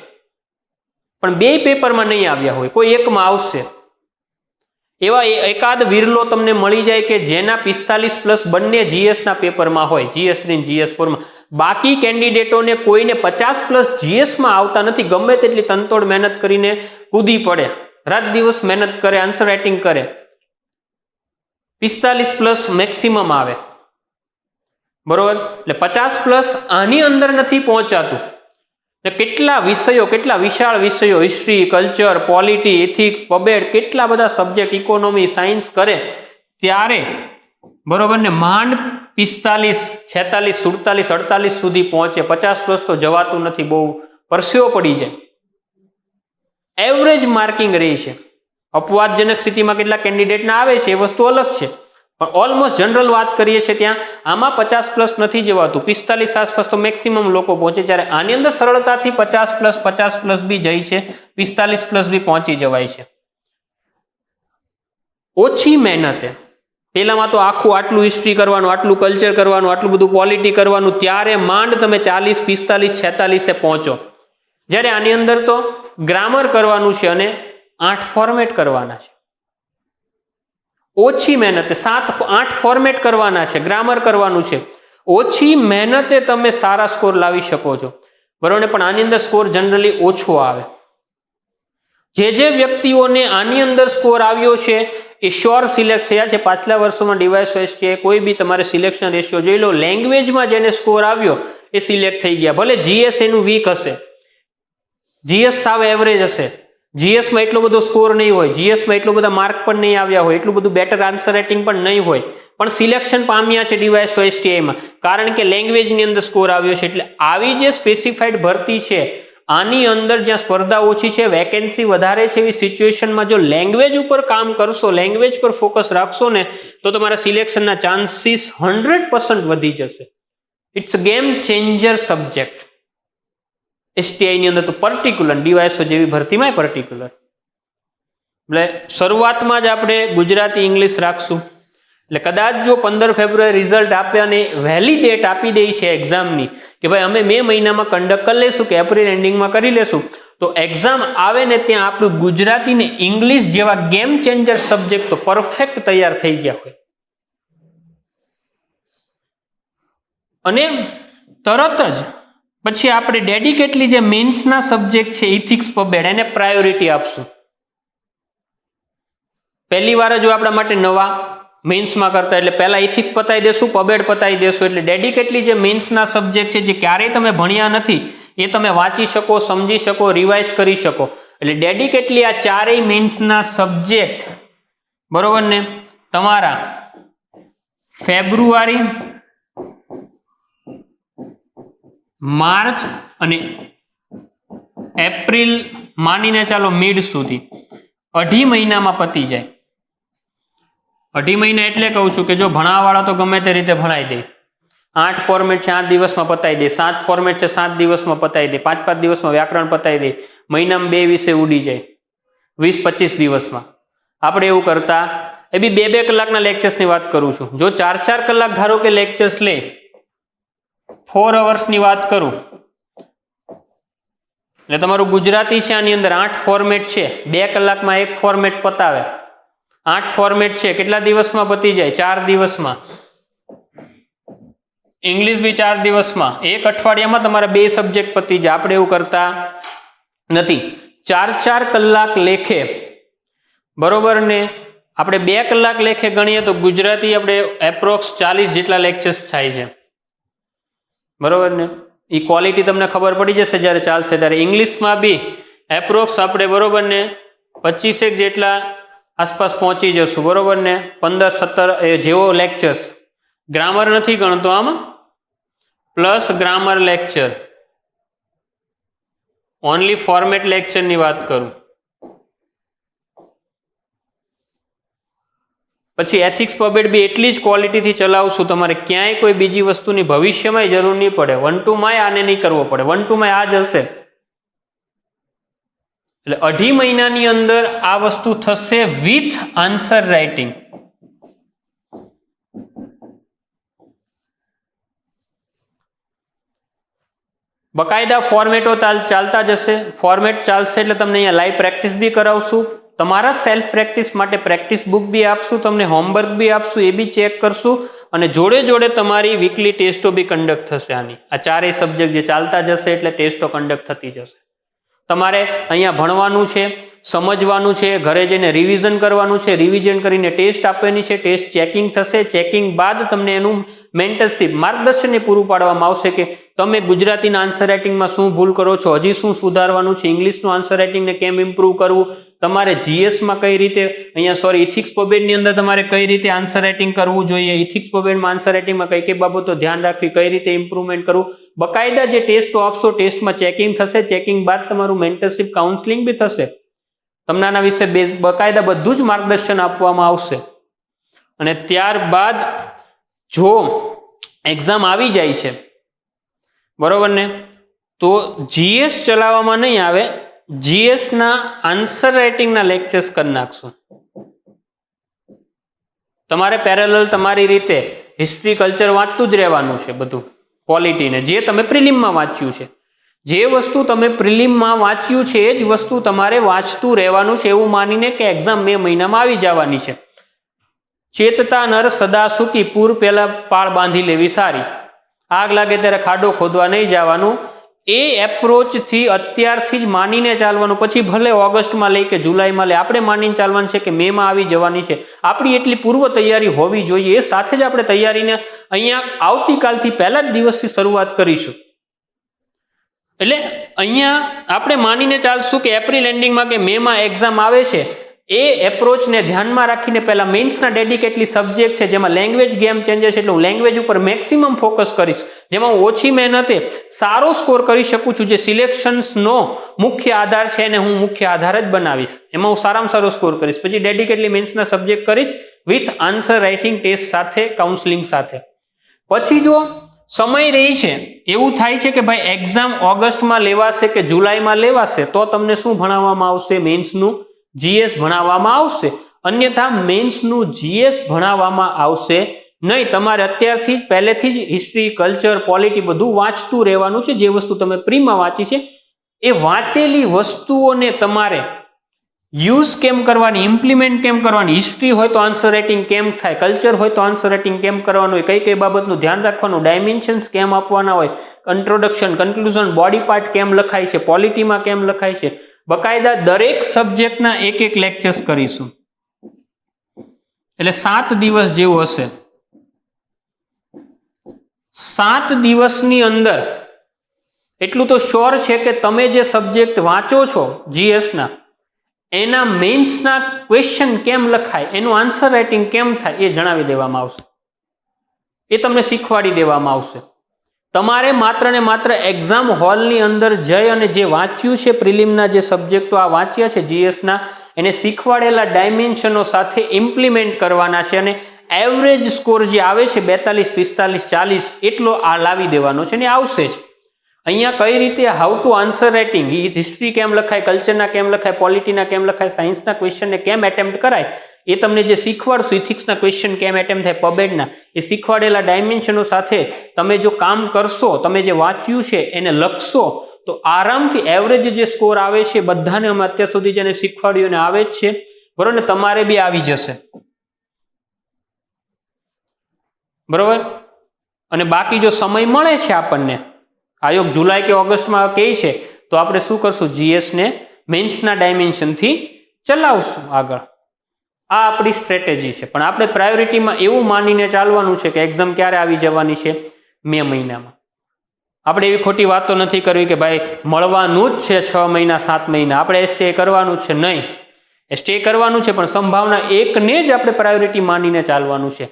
Speaker 1: પણ બે પેપરમાં નહીં આવ્યા હોય, કોઈ એકમાં આવશે. એવા એકાદ વિરલો તમને મળી જાય કે જેના 45+ બંને જીએસના પેપરમાં હોય, GS3 અને GS4માં. બાકી કેન્ડિડેટોને કોઈને 50+ જીએસમાં આવતા નથી. ગમે તેટલી તનતોડ મહેનત કરીને કૂદી પડે, રાત દિવસ મહેનત કરે, આન્સર રાઇટિંગ કરે, 45+ મેક્સિમમ આવે, બરોબર. એટલે 50+ આની અંદર નથી પહોંચાતું. કેટલા વિષયો, કેટલા વિશાળ વિષયો, હિસ્ટ્રી, કલ્ચર, પોલિટી, એથિક્સ, પબેડ, કેટલા બધા સબ્જેક્ટ, ઇકોનોમી, સાયન્સ કરે ત્યારે બરોબર ને માંડ 45, 46, 47, 48 સુધી પહોંચે. 50+ તો જવાતું નથી, બહુ પરસેવો પડી જાય. એવરેજ માર્કિંગ રહી છે. અપવાદજનક સ્થિતિમાં કેટલા કેન્ડિડેટના આવે છે એ વસ્તુ અલગ છે, પણ ઓલમોસ્ટ જનરલ વાત કરીએ છીએ ત્યાં આમાં 50+ નથી જવાતું. 45 આસપાસ તો મેક્સિમમ લોકો પહોંચે, જ્યારે આની અંદર સરળતાથી 50+ બી જાય છે, 45+ બી પહોંચી જવાય છે. ઓછી મહેનતે પેલામાં તો આટલું હિસ્ટ્રી કરવાનું, આટલું કલ્ચર કરવાનું, આટલું બધું પોલિટી કરવાનું, ત્યારે માંડ તમે 40, 45, 46 પહોંચો. જ્યારે આની અંદર તો ગ્રામર કરવાનું છે અને 8 ફોર્મેટ કરવાના છે. ઓછી મહેનતે 7-8 ફોર્મેટ કરવાના છે, ગ્રામર કરવાનું છે. ઓછી મહેનતે તમે સારા સ્કોર લાવી શકો છો, બરોબર. પણ આની અંદર સ્કોર જનરલી ઓછો આવે. જે વ્યક્તિઓને આની અંદર સ્કોર આવ્યો છે એ શ્યોર સિલેક્ટ થયા છે. પાછલા વર્ષોમાં ડિવાઇસ એસટીઆઈ કોઈ બી તમારે સિલેક્શન રેશિયો જોઈ લો, લેંગ્વેજમાં જેને સ્કોર આવ્યો એ સિલેક્ટ થઈ ગયા. ભલે જીએસ એનું વીક હશે, જીએસ સાવ એવરેજ હશે, જીએસમાં એટલો બધો સ્કોર નહીં હોય, જીએસમાં એટલો બધા માર્ક પણ નહીં આવ્યા હોય, એટલું બધું બેટર આન્સર રાઇટિંગ પણ નહીં હોય, પણ સિલેક્શન પામ્યા છે ડિવાઇસ એસટીઆઈમાં, કારણ કે લેંગ્વેજની અંદર સ્કોર આવ્યો છે. એટલે આવી જે સ્પેસિફાઈડ ભરતી છે, આની અંદર જ્યાં સ્પર્ધા ઓછી છે, વેકેન્સી વધારે છે, એવી સિચ્યુએશનમાં જો લેંગ્વેજ ઉપર કામ કરશો, લેંગ્વેજ પર ફોકસ રાખશો ને, તો તમારા સિલેક્શનના ચાન્સીસ 100% વધી જશે. It's game changer subject STI ની અંદર તો પર્ટિક્યુલર, ડિવાઇસો જેવી ભરતીમાં પર્ટિક્યુલર. એટલે શરૂઆતમાં જ આપણે ગુજરાતી ઇંગ્લિશ રાખશું. એટલે કદાચ જો 15 ફેબ્રુઆરી રિઝલ્ટ આપે અને વહેલી ડેટ આપી દે છે એક્ઝામની કે ભાઈ અમે મે મહિનામાં કન્ડક્ટ કરી લેશું કે એપ્રિલ એન્ડિંગમાં કરી લેશું, તો એક્ઝામ આવે ને ત્યાં આપણું ગુજરાતી ને ઇંગ્લિશ જેવા ગેમ ચેન્જર સબ્જેક્ટ તો પરફેક્ટ તૈયાર થઈ ગયા હોય અને તરત જ પછી આપણે ડેડિકેટલી જે મેન્સના સબ્જેક્ટ છે, ઇથિક્સ, પબેડ, એને પ્રાયોરિટી આપશું. પહેલી વાર જો આપણા માટે નવા મેન્સમાં કરતા, એટલે પહેલા ઇથિક્સ પતાવી દેશું, પબેડ પતાવી દેશું. એટલે ડેડિકેટલી જે મેન્સના સબ્જેક્ટ છે, જે ક્યારેય તમે ભણ્યા નથી, એ તમે વાંચી શકો, સમજી શકો, રિવાઇઝ કરી શકો. એટલે ડેડિકેટલી આ ચારેય મેન્સના સબ્જેક્ટ બરોબર ને તમારા ફેબ્રુઆરી, માર્ચ અને એપ્રિલ માનીને ચાલો મિડ સુધી 2.5 મહિનામાં પતી જાય. 2.5 મહિના એટલે કહું છું કે જો ભણાવવાળા તો ગમે તે રીતે ભણાવી દે. 8 ફોર્મેટ છે 8 દિવસમાં પતાવી દે, 7 ફોર્મેટ છે 7 દિવસમાં પતાવી દે, 5-5 દિવસમાં વ્યાકરણ પતાવી દે, મહિનામાં 2 વિષય ઉડી જાય 20-25 દિવસમાં. આપણે એવું કરતા એ બી 2-2 કલાકના લેક્ચર્સની વાત કરું છું. જો 4-4 કલાક ધારો કે લેક્ચર્સ લે, 4 અવર્સની વાત કરું, એટલે તમારું ગુજરાતી છે આની અંદર 8 ફોર્મેટ છે, 2 કલાકમાં એક ફોર્મેટ પતાવે, 8 ફોર્મેટ છે, કેટલા દિવસમાં પતી જાય? 4 દિવસમાં. ઇંગ્લિશ બી 4 દિવસમાં, એક અઠવાડિયામાં તમારા 2 સબ્જેક્ટ પતી જાય. આપણે એવું કરતા નથી. 4-4 કલાક લેખે, બરોબર ને? આપણે 2 કલાક લેખે ગણીએ તો ગુજરાતી આપણે એપ્રોક્સ 40 જેટલા લેક્ચર્સ થાય છે, બરોબર ને? એ ક્વોલિટી તમને ખબર પડી જશે જ્યારે ચાલશે ત્યારે. ઇંગ્લિશમાં બી એપ્રોક્સ આપણે, બરોબર ને, 25 જેટલા આસપાસ પહોંચી જશું, બરોબર ને? 15-17 જેવો લેક્ચર્સ. ગ્રામર નથી ગણતો આમાં, plus grammar lecture, only format લેક્ચરની વાત કરું. પછી એથિક્સ પબેટ બી એટલી જ ક્વોલિટીથી ચલાવશું, તમારે ક્યાંય કોઈ બીજી વસ્તુની ભવિષ્યમાં જરૂર નહીં પડે. 1-2 માં આને નહીં કરવો પડે, 1-2 માં આ જ હશે. એટલે 2.5 મહિનાની અંદર આ વસ્તુ થશે વિથ આન્સર રાઇટિંગ. બકાયદા ફોર્મેટો ચાલતા જશે. ફોર્મેટ ચાલશે એટલે તમને અહીંયા લાઈવ પ્રેક્ટિસ બી કરાવશું. તમારા સેલ્ફ પ્રેક્ટિસ માટે પ્રેક્ટિસ બુક બી આપશું, તમને હોમવર્ક બી આપશું, એ બી ચેક કરશું. અને જોડે જોડે તમારી વીકલી ટેસ્ટો બી કન્ડક્ટ થશે. આની આ 4 સબ્જેક્ટ જે ચાલતા જશે એટલે ટેસ્ટો કન્ડક્ટ થતી જશે. તમારે અહીંયા ભણવાનું છે, સમજવાનું છે, ઘરે જઈને રિવિઝન કરવાનું છે, રિવિઝન કરીને ટેસ્ટ આપવાની છે, ટેસ્ટ ચેકિંગ થશે. ચેકિંગ બાદ તમને એનું મેન્ટરશીપ માર્ગદર્શન પૂરું પાડવામાં આવશે કે તમે ગુજરાતીના આન્સર રાઇટિંગમાં શું ભૂલ કરો છો, હજી શું સુધારવાનું છે, ઇંગ્લિશનું આન્સર રાઇટિંગને કેમ ઇમ્પ્રૂવ કરવું, તમારે જીએસમાં કઈ રીતે, ઇથિક્સ પબેટની અંદર તમારે કઈ રીતે આન્સર રાઇટિંગ કરવું જોઈએ, ઇથિક્સ પબેટમાં આન્સર રાઇટિંગમાં કઈ કઈ બાબતો ધ્યાન રાખવી, કઈ રીતે ઇમ્પ્રુવમેન્ટ કરવું, બકાયદા જે ટેસ્ટો આપશો, ટેસ્ટમાં ચેકિંગ થશે. ચેકિંગ બાદ તમારું મેન્ટરશીપ કાઉન્સેલિંગ બી થશે. તમને આના વિશે બકાયદા બધું જ માર્ગદર્શન આપવામાં આવશે. અને ત્યારબાદ જો એક્ઝામ આવી જાય છે, બરોબર ને, તો જીએસ ચલાવવામાં નહીં આવે, જીએસ ના આન્સર રાઇટિંગના લેક્ચર્સ કરી નાખશું. તમારે પેરેલલ તમારી રીતે હિસ્ટ્રી કલ્ચર વાંચતું જ રહેવાનું છે, બધું ક્વોલિટીને જે તમે પ્રિલિમમાં વાંચ્યું છે. જે વસ્તુ તમે પ્રિલિમમાં વાંચ્યું છે એ જ વસ્તુ તમારે વાંચતું રહેવાનું છે, એવું માનીને કે એક્ઝામ મે મહિનામાં આવી જવાની છે. ચેતતા નર સદા સુખી, પૂર પહેલા પાળ બાંધી લેવી સારી. આગ લાગે ત્યારે ખાડો ખોદવા નહીં જવાનું. એ એપ્રોચથી અત્યારથી જ માનીને ચાલવાનું. પછી ભલે ઓગસ્ટમાં લઈ કે જુલાઈમાં લઈ, આપણે માનીને ચાલવાનું છે કે મેમાં આવી જવાની છે. આપણી એટલી પૂર્વ તૈયારી હોવી જોઈએ. એ સાથે જ આપણે તૈયારીને અહીંયા આવતીકાલથી પહેલા જ દિવસથી શરૂઆત કરીશું. એટલે અહીંયા આપણે માનીને ચાલશું કે એપ્રિલ એન્ડિંગમાં કે મેમાં એક્ઝામ આવે છે. એ એપ્રોચને ધ્યાનમાં રાખીને પહેલા મેઇન્સના ડેડિકેટલી સબ્જેક્ટ છે જેમાં લેંગ્વેજ ગેમ ચેન્જર છે, એટલે હું લેંગ્વેજ ઉપર મેક્સિમમ ફોકસ કરીશ, જેમાં હું ઓછી મહેનતે સારો સ્કોર કરી શકું છું. જે સિલેક્શન્સનો મુખ્ય આધાર છે એને હું મુખ્ય આધાર જ બનાવીશ, એમાં હું સારામાં સારો સ્કોર કરીશ. પછી ડેડિકેટલી મેઇન્સના સબ્જેક્ટ કરીશ વિથ આન્સર રાઇટિંગ ટેસ્ટ સાથે, કાઉન્સેલિંગ સાથે. પછી જો સમય રહી છે, એવું થાય છે કે ભાઈ એક્ઝામ ઓગસ્ટમાં લેવાશે કે જુલાઈમાં લેવાશે, તો તમને શું ભણાવવામાં આવશે? મેઇન્સનું જીએસ ભણાવવામાં આવશે. અન્યથા મેઇન્સનું જીએસ ભણાવવામાં આવશે નહીં. તમારે અત્યારથી જ પહેલેથી જ હિસ્ટ્રી, કલ્ચર, પોલિટી બધું વાંચતું રહેવાનું છે. જે વસ્તુ તમે પ્રીમાં વાંચી છે એ વાંચેલી વસ્તુઓને તમારે યુઝ કેમ કરવાની, ઇમ્પ્લિમેન્ટ કેમ કરવાની, હિસ્ટ્રી હોય તો આન્સર રાઇટિંગ કેમ થાય, કલ્ચર હોય તો આન્સર રાઇટિંગ કેમ કરવાનું હોય, કઈ કઈ બાબતનું ધ્યાન રાખવાનું, ડાયમેન્શન્સ કેમ આપવાના હોય, ઇન્ટ્રોડક્શન, કન્ક્લુઝન, બોડી પાર્ટ કેમ લખાય છે, પોલિટીમાં કેમ લખાય છે, બકાયદા દરેક સબ્જેક્ટના એક લેક્ચર્સ કરીશું. એટલે 7 દિવસ જેવું હશે. 7 દિવસની અંદર એટલું તો શ્યોર છે કે તમે જે સબ્જેક્ટ વાંચો છો જીએસના, એના મેઇન્સના ક્વેશ્ચન કેમ લખાય, એનું આન્સર રાઇટિંગ કેમ થાય એ જણાવી દેવામાં આવશે. એ તમને શીખવાડી દેવામાં આવશે. તમારે માત્ર ને માત્ર એક્ઝામ હોલની અંદર જઈ અને જે વાંચ્યું છે, પ્રિલિમના જે સબ્જેક્ટો આ વાંચ્યા છે જીએસના, એને શીખવાડેલા ડાયમેન્શનો સાથે ઇમ્પ્લિમેન્ટ કરવાના છે. અને એવરેજ સ્કોર જે આવે છે 42, 45, 40 એટલો આ લાવી દેવાનો છે ને આવશે જ. અહીંયા કઈ રીતે how to answer writing, history કેમ લખાય, કલ્ચરના કેમ લખાય, પોલિટીના કેમ લખાય, સાયન્સના ક્વેશ્ચનને કેમ એટેમ્પ્ટ કરાય, એ તમને જે શીખવાડશું, ઇથિક્સના ક્વેશ્ચન કેમ એટેમ્પ્ટ થાય, પબેડના, એ શીખવાડેલા ડાયમેન્શનો સાથે તમે જો કામ કરશો, તમે જે વાંચ્યું છે એને લખશો, તો આરામથી એવરેજ જે સ્કોર આવે છે બધાને અમે અત્યાર સુધી જેને શીખવાડ્યું એને આવે જ છે, બરોબર ને, તમારે બી આવી જશે, બરોબર. અને બાકી જો સમય મળે છે આપણને, આયોગ જુલાઈ કે ઓગસ્ટમાં કહે છે, તો આપણે શું કરશું, જીએસ ને મેન્સના ડાયમેન્શનથી ચલાવશું આગળ. આ આપણી સ્ટ્રેટેજી છે. પણ આપણે પ્રાયોરિટીમાં એવું માનીને ચાલવાનું છે કે એક્ઝામ ક્યારે આવી જવાની છે, મે મહિનામાં. આપણે એવી ખોટી વાતો નથી કરવી કે ભાઈ મળવાનું જ છે 6 મહિના 7 મહિના, આપણે સ્ટે કરવાનું છે, નહીં, સ્ટે કરવાનું છે, પણ સંભાવના એકને જ આપણે પ્રાયોરિટી માનીને ચાલવાનું છે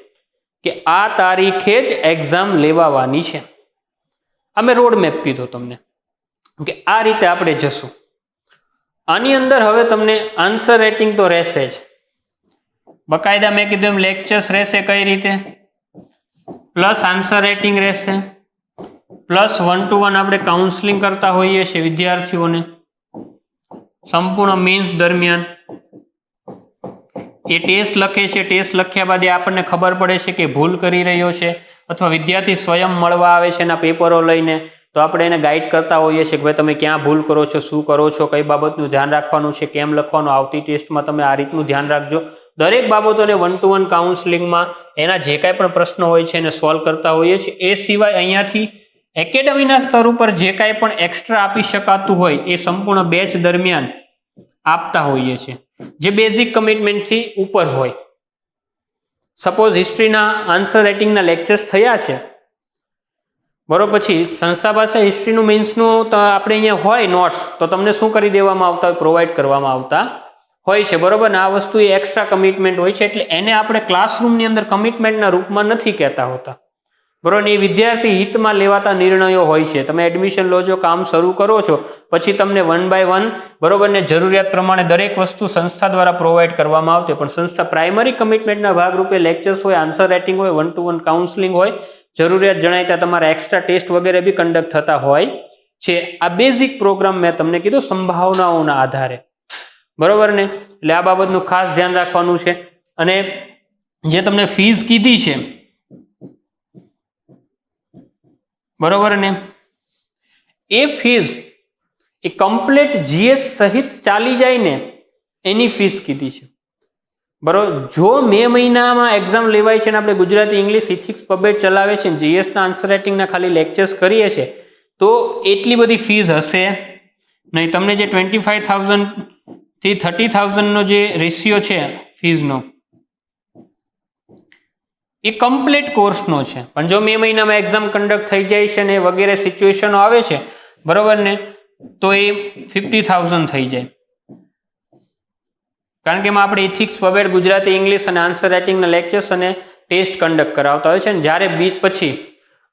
Speaker 1: કે આ તારીખે જ એક્ઝામ લેવાવાની છે. અમે રોડ મેપ કીધો તમને કે આ રીતે આપણે જશું. આની અંદર હવે તમને આન્સર રાઇટિંગ તો રહેશે જ, બકાયદા મેં કીધું એમ લેક્ચર્સ રહેશે, કઈ રીતે, પ્લસ આન્સર રાઇટિંગ રહેશે, પ્લસ 1 to 1 આપણે કાઉન્સલિંગ કરતા હોઈએ છીએ વિદ્યાર્થીઓને સંપૂર્ણ મીન્સ દરમિયાન. એ ટેસ્ટ લખે છે, ટેસ્ટ લખ્યા બાદ એ આપણને ખબર પડે છે કે ભૂલ કરી રહ્યો છે, અથવા વિદ્યાર્થી સ્વયં મળવા આવે છે એના પેપરો લઈને, તો આપણે એને ગાઈડ કરતા હોઈએ છીએ કે ભાઈ તમે ક્યાં ભૂલ કરો છો, શું કરો છો, કઈ બાબતનું ધ્યાન રાખવાનું છે, કેમ લખવાનું, આવતી ટેસ્ટમાં તમે આ રીતનું ધ્યાન રાખજો. દરેક બાબતોને 1 to 1 કાઉન્સલિંગમાં એના જે કાંઈ પણ પ્રશ્નો હોય છે એને સોલ્વ કરતા હોઈએ છીએ. એ સિવાય અહીંયાથી એકેડમીના સ્તર ઉપર જે કાંઈ પણ એક્સ્ટ્રા આપી શકાતું હોય એ સંપૂર્ણ બેચ દરમિયાન આપતા હોઈએ છીએ, જે બેઝિક કમિટમેન્ટથી ઉપર હોય. સપોઝ હિસ્ટ્રીના આન્સર રાઇટિંગના લેક્ચર્સ થયા છે, બરોબર, પછી સંસ્થા પાસે હિસ્ટ્રીનું મીન્સનું આપણે અહીંયા હોય નોટ્સ, તો તમને શું કરી દેવામાં આવતા હોય, પ્રોવાઈડ કરવામાં આવતા હોય છે, બરોબર ને. આ વસ્તુ એ એક્સ્ટ્રા કમિટમેન્ટ હોય છે, એટલે એને આપણે ક્લાસરૂમની અંદર કમિટમેન્ટના રૂપમાં નથી કહેતા હોતા, બરોબર ને. એ વિદ્યાર્થી હિતમાં લેવાતા નિર્ણયો હોય છે. તમે એડમિશન લો છો, કામ શરૂ કરો છો, પછી તમને 1 by 1 બરોબર ને જરૂરિયાત પ્રમાણે દરેક વસ્તુ સંસ્થા દ્વારા પ્રોવાઈડ કરવામાં આવતી, પણ સંસ્થા પ્રાઇમરી કમિટમેન્ટના ભાગરૂપે લેક્ચર્સ હોય, આન્સર રાઇટિંગ હોય, 1 to 1 કાઉન્સલિંગ હોય, જરૂરિયાત જણાય ત્યાં તમારા એક્સ્ટ્રા ટેસ્ટ વગેરે બી કન્ડક્ટ થતા હોય છે. આ બેઝિક પ્રોગ્રામ મેં તમને કીધું સંભાવનાઓના આધારે, બરોબર ને. એટલે આ બાબતનું ખાસ ધ્યાન રાખવાનું છે. અને જે તમને ફીસ કીધી છે, બરોબર ને, એ ફીસ એ કમ્પ્લીટ જીએસ સહિત ચાલી જાય ને એની ફીસ કીધી છે, બરોબર. જો મે મહિનામાં એક્ઝામ લેવાય છે ને આપણે ગુજરાતી, ઇંગ્લિશ, ઇથિક્સ, પબેટ ચલાવે છે, જીએસના આન્સર રાઇટિંગના ખાલી લેક્ચર્સ કરીએ છીએ, તો એટલી બધી ફીસ હશે નહીં. તમને જે 25,000 થી 30,000 નો જે રેશિયો છે ફીઝનો, એ કમ્પ્લીટ કોર્સનો છે. પણ જો મે મહિનામાં એક્ઝામ કન્ડક્ટ થઈ જાય છે ને વગેરે સિચ્યુએશનો આવે છે, બરોબર ને, તો એ 50,000 થઈ જાય. કારણ કે એમાં આપણે ઇથિક્સ, પબેટ, ગુજરાતી, ઇંગ્લિશ અને આન્સર રાઇટિંગના લેક્ચર્સ અને ટેસ્ટ કન્ડક્ટ કરાવતા હોય છે. ને જ્યારે પછી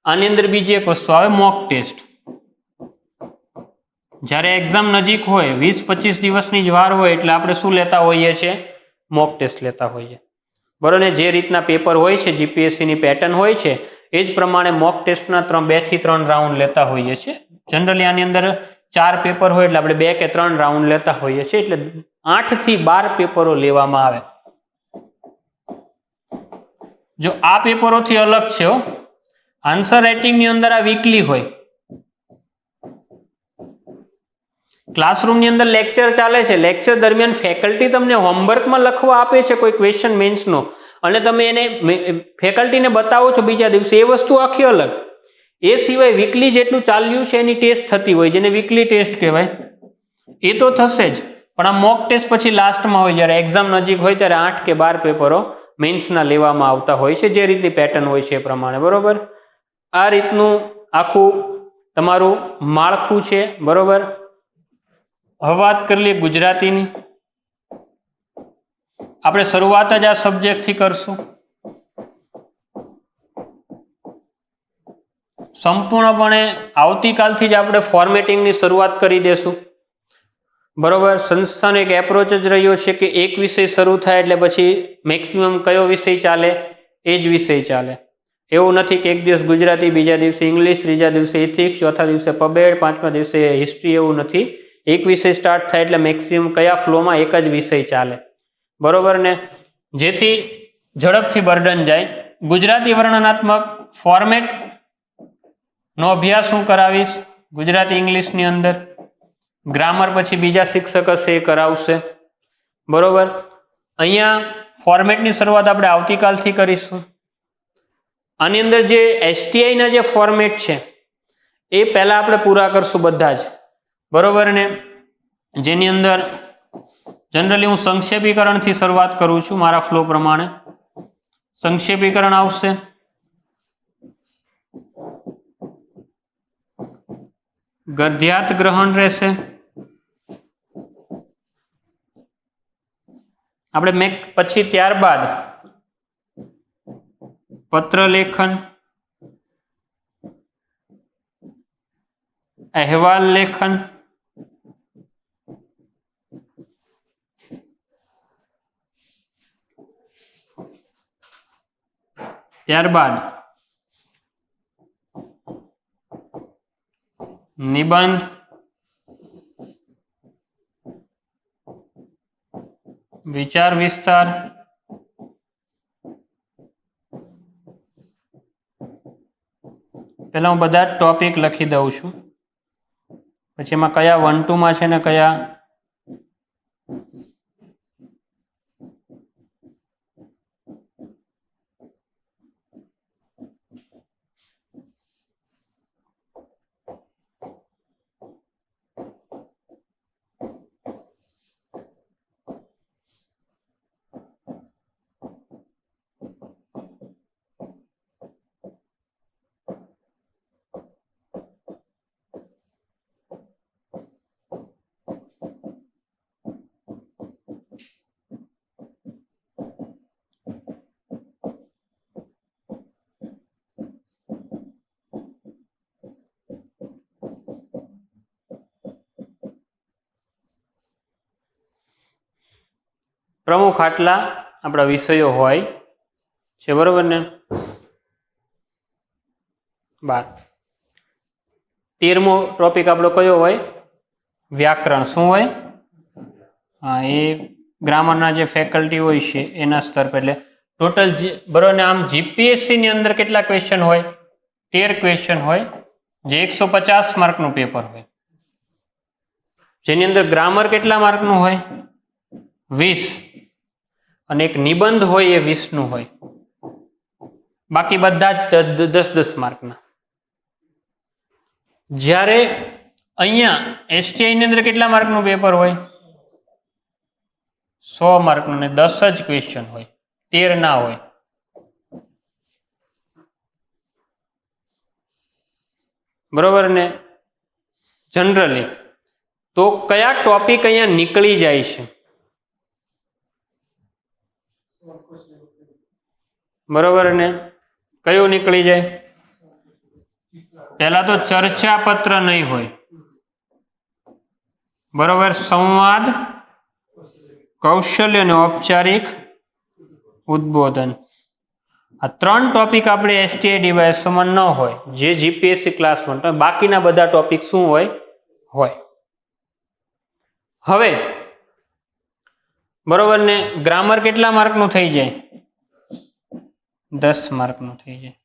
Speaker 1: આની અંદર બીજી એક વસ્તુ આવે, મોક ટેસ્ટ. જ્યારે એક્ઝામ નજીક હોય, 20-25 દિવસની જ વાર હોય, એટલે આપણે શું લેતા હોઈએ છીએ, મોક ટેસ્ટ લેતા હોઈએ, બરોબર ને. જે રીતના પેપર હોય છે, જીપીએસસીની પેટર્ન હોય છે, એ જ પ્રમાણે મોક ટેસ્ટના 2 થી 3 રાઉન્ડ લેતા હોઈએ છીએ. જનરલી આની અંદર 4 પેપર હોય એટલે આપણે 2 કે 3 રાઉન્ડ લેતા હોઈએ છીએ, એટલે 8 થી 12 પેપરો લેવામાં આવે. જો આ પેપરોથી અલગ છે, આન્સર રાઇટિંગની અંદર આ વીકલી હોય. ક્લાસરૂમની અંદર લેક્ચર ચાલે છે, લેક્ચર દરમિયાન ફેકલ્ટી તમને હોમવર્કમાં લખવા આપે છે કોઈ ક્વેશ્ચન મેન્સનો, અને તમે એને ફેકલ્ટીને બતાવો છો બીજા દિવસે, એ વસ્તુ આખી અલગ. એ સિવાય વીકલી જેટલું ચાલ્યું છે એની ટેસ્ટ થતી હોય, જેને વીકલી ટેસ્ટ કહેવાય, એ તો થશે જ. પણ આ મોક ટેસ્ટ પછી લાસ્ટમાં હોય, જ્યારે એક્ઝામ નજીક હોય ત્યારે 8 કે 12 પેપરો મેન્સના લેવામાં આવતા હોય છે, જે રીતની પેટર્ન હોય છે એ પ્રમાણે, બરોબર. આ રીતનું આખું તમારું માળખું છે, બરોબર. હવે વાત કરી લઈએ ગુજરાતીની. આપણે શરૂઆત જ આ સબ્જેક્ટથી કરશું. સંપૂર્ણપણે આવતીકાલથી જ આપણે ફોર્મેટિંગની શરૂઆત કરી દેશું, બરોબર. સંસ્થાનો એક એપ્રોચ જ રહ્યો છે કે એક વિષય શરૂ થાય એટલે પછી મેક્સિમમ કયો વિષય ચાલે એ જ વિષય ચાલે. એવું નથી કે એક દિવસ ગુજરાતી, બીજા દિવસે ઇંગ્લિશ, ત્રીજા દિવસે ઇથિક્સ, ચોથા દિવસે પબેડ, પાંચમા દિવસે હિસ્ટ્રી, એવું નથી. એક વિષય સ્ટાર્ટ થાય એટલે મેક્સિમમ કયા ફ્લોમાં એક જ વિષય ચાલે, બરોબર ને, જેથી ઝડપથી બર્ડન જાય. ગુજરાતી વર્ણનાત્મક ફોર્મેટ નો અભ્યાસ હું કરાવીશ ગુજરાતી ઇંગ્લિશની અંદર. ગ્રામર પછી બીજા શિક્ષક હશે એ કરાવશે, બરોબર. અહીંયા ફોર્મેટની શરૂઆત આપણે આવતીકાલથી કરીશું. આની અંદર જે STI ના જે ફોર્મેટ છે એ પહેલા આપણે પૂરા કરશું બધા જ, બરોબર ને. જેની અંદર જનરલી હું સંક્ષેપીકરણથી શરૂઆત કરું છું મારા ફ્લો પ્રમાણે. સંક્ષેપીકરણ આવશે, ગદ્યાર્થ ગ્રહણ રહેશે, આપણે પછી ત્યારબાદ પત્ર લેખન, અહેવાલ લેખન, ત્યારબાદ નિબંધ, વિચાર વિસ્તાર, પહેલા હું બધા ટોપિક લખી દઉં છું, પછી એમાં કયા 1, 2 માં છે ને કયા પ્રમુખ આટલા આપણા વિષયો હોય છે, બરોબર ને. 13મો ટોપિક આપણો કયો હોય? વ્યાકરણ. શું હોય? હા, એ ગ્રામરના જે ફેકલ્ટી હોય છે એના સ્તર પર. એટલે ટોટલ બરોબર ને. આમ જીપીએસસી ની અંદર કેટલા ક્વેશ્ચન હોય? 13 ક્વેશ્ચન હોય, જે 150 માર્કનું પેપર હોય. જેની અંદર ગ્રામર કેટલા માર્કનું હોય? 20. અને એક નિબંધ હોય એ 20 નું હોય. બાકી બધા જ 10-10 માર્કના. જ્યારે અહીંયા STI ની અંદર કેટલા માર્કનું પેપર હોય? 100 માર્કનું, ને 10 જ ક્વેશ્ચન હોય, 13 ના હોય. બરોબર ને. જનરલી તો કયા ટોપિક અહીંયા નીકળી જાય છે? બરોબર ને. કયું નીકળી જાય? પહેલા તો ચર્ચા પત્ર નહીં હોય, બરોબર. સંવાદ, કૌશલ્ય અને ઔપચારિક ઉદ્બોધન. આ 3 ટોપિક આપણે STI ડિવાઇસમાં ન હોય, જે જીપીએસસી ક્લાસ 1. બાકીના બધા ટોપિક શું હોય? હોય. હવે બરોબર ને. ગ્રામર કેટલા માર્કનું થઈ જાય? 10 માર્કનું થઈ જાય.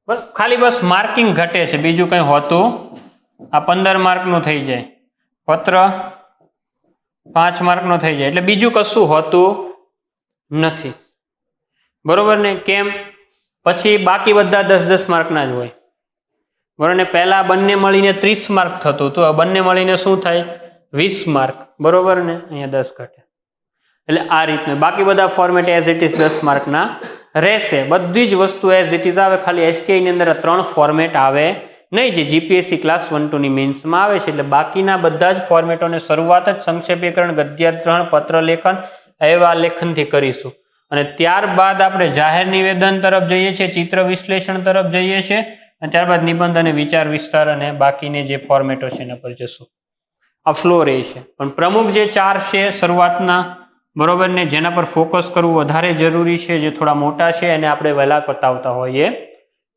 Speaker 1: બસ ખાલી બસ માર્કિંગ ઘટે છે, બીજું કંઈ હોતું. આ 15 માર્કનું થઈ જાય. પત્ર 5 માર્કનું થઈ જાય. એટલે બીજું કશું હોતું નથી, બરોબર ને. કેમ? પછી બાકી બધા 10-10 માર્કના જ હોય, બરોબર ને. પહેલા બંને મળીને 30 માર્ક થતું, તો બંને મળીને શું થાય? 20 માર્ક, બરોબર ને. અહીંયા 10 ઘટે. એટલે આ રીતનું બાકી બધા ફોર્મેટ એઝ ઇટ ઇઝ 10 માર્કના રહેશે. બધી જ વસ્તુ એઝ ઇટ ઇઝ આવે. ખાલી STI ની અંદર 3 ફોર્મેટ આવે નહીં, જે જીપીએસસી ક્લાસ 1-2 ની મેન્સમાં આવે છે. એટલે બાકીના બધા જ ફોર્મેટોને શરૂઆત જ સંક્ષેપીકરણ, ગદ્યાર્થ ગ્રહણ, પત્ર લેખન, અહેવાલ લેખનથી કરીશું. અને ત્યારબાદ આપણે જાહેર નિવેદન તરફ જઈએ છીએ, ચિત્ર વિશ્લેષણ તરફ જઈએ છીએ, અને ત્યારબાદ નિબંધ અને વિચાર વિસ્તાર અને બાકીની જે ફોર્મેટો છે એના પર જશું. આ ફ્લો રહે છે. પણ પ્રમુખ જે 4 છે શરૂઆતના, બરોબર ને, જેના પર ફોકસ કરવું વધારે જરૂરી છે, જે થોડા મોટા છે એને આપણે વહેલા પતાવતા હોઈએ